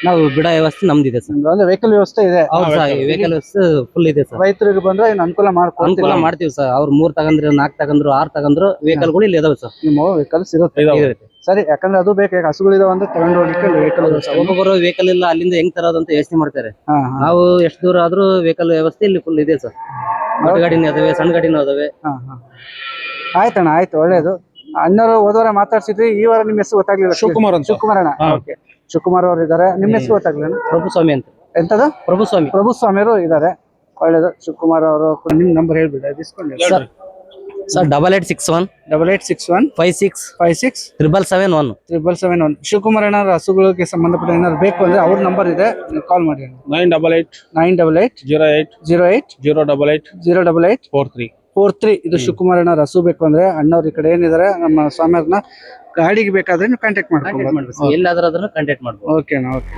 ನಾವು ಬಿಡ ವ್ಯವಸ್ಥೆ ನಮ್ದಿದೆ ಸರ್. ಒಂದು ವೆಹಿಕಲ್ ವ್ಯವಸ್ಥೆ ಇದೆ. ವೆಹಿಕಲ್ ವ್ಯವಸ್ಥೆ ಫುಲ್ ಇದೆ ಸರ್. ರೈತರಿಗೆ ಬಂದ್ರೆ ಅನುಕೂಲ ಮಾಡ್ತೀವಿ ಸರ್. ಅವ್ರು 3 ತಗಂದ್ರು 4 ತಗಂದ್ರು 6 ತಗಂದ್ರು ವೆಹಿಕಲ್ ಗಳು ಇಲ್ಲಿ ಇದಾವೆ ಸರ್. ನಿಮ್ಮ ವೆಹಿಕಲ್ಸ್ ಇರುತ್ತೆ. ಸರಿ, ಯಾಕಂದ್ರೆ ಅದು ಬೇಕು. ಹಸುಗಳಿದಾವ ಅಂದ್ರೆ ತಗೊಂಡು ಹೋಗ್ಲಿಕ್ಕೆ ವೆಹಿಕಲ್. ಒಬ್ಬೊಬ್ಬರು ವೆಹಿಕಲ್ ಇಲ್ಲ, ಅಲ್ಲಿಂದ ಹೆಂಗ್ ತರೋದಂತ ಯೋಚನೆ ಮಾಡ್ತಾರೆ. ನಾವು ಎಷ್ಟು ದೂರ ಆದ್ರೂ ವೆಹಿಕಲ್ ವ್ಯವಸ್ಥೆ ಇಲ್ಲಿ ಫುಲ್ ಇದೆ ಸರ್. ದೊಡ್ಡ ಗಾಡಿನೂ ಅದಾವೆ, ಸಣ್ಣ ಗಾಡಿನೂ ಅದಾವೆ. ಆಯ್ತಣ್ಣ, ಆಯ್ತು, ಒಳ್ಳೇದು. ಅಣ್ಣವರು ಹೋದವರ ಮಾತಾಡ್ಸಿದ್ರಿ. ಈ ವಾರ ನಿಮ್ಮ ಹೆಸರು ಗೊತ್ತಾಗ್ಲಿಲ್ಲ. ಶಿವಕುಮಾರ್ ಅಣ್ಣ. ಓಕೆ, ಶಿವಕುಮಾರ್ ಅವರು ಇದಾರೆ. ನಿಮ್ಮ ಹೆಸರು ಗೊತ್ತಾಗ್ಲಿಲ್ಲ? ಪ್ರಭುಸ್ವಾಮಿ ಅಂತ. ಎಂತದು? ಪ್ರಭುಸ್ವಾಮಿಯವರು ಇದಾರೆ. ಒಳ್ಳೇದು. ಶಿವಕುಮಾರ್ ಅವರು ನಿಮ್ ನಂಬರ್ ಹೇಳ್ಬಿಡಿ. ಸರ್ 8861 56 771 771. ಶಿವಕುಮಾರ್ ಅಣ್ಣ ಹಸುಗಳಿಗೆ ಸಂಬಂಧಪಟ್ಟ ಏನಾದ್ರು ಬೇಕು ಅಂದ್ರೆ ಅವ್ರ ನಂಬರ್ ಇದೆ, ಕಾಲ್ ಮಾಡಿ. 988 08 088 43. ಇದು ಶಿವಕುಮಾರ್ ಅಣ್ಣ ಹಸು ಬೇಕು ಅಂದ್ರೆ ಅಣ್ಣವ್ರ ಈ ಕಡೆ ಏನಿದಾರೆ ನಮ್ಮ ಸ್ವಾಮಿಯವ್ರನ್ನ ಗಾಡಿಗೆ ಬೇಕಾದ್ರೆ ನೀವು ಕಾಂಟ್ಯಾಕ್ಟ್ ಮಾಡ್ಕೊಂಡು ಎಲ್ಲಾದ್ರೂ ಕಾಂಟ್ಯಾಕ್ಟ್ ಮಾಡ್ಬೋದು. ಓಕೆನಾ? ಓಕೆ.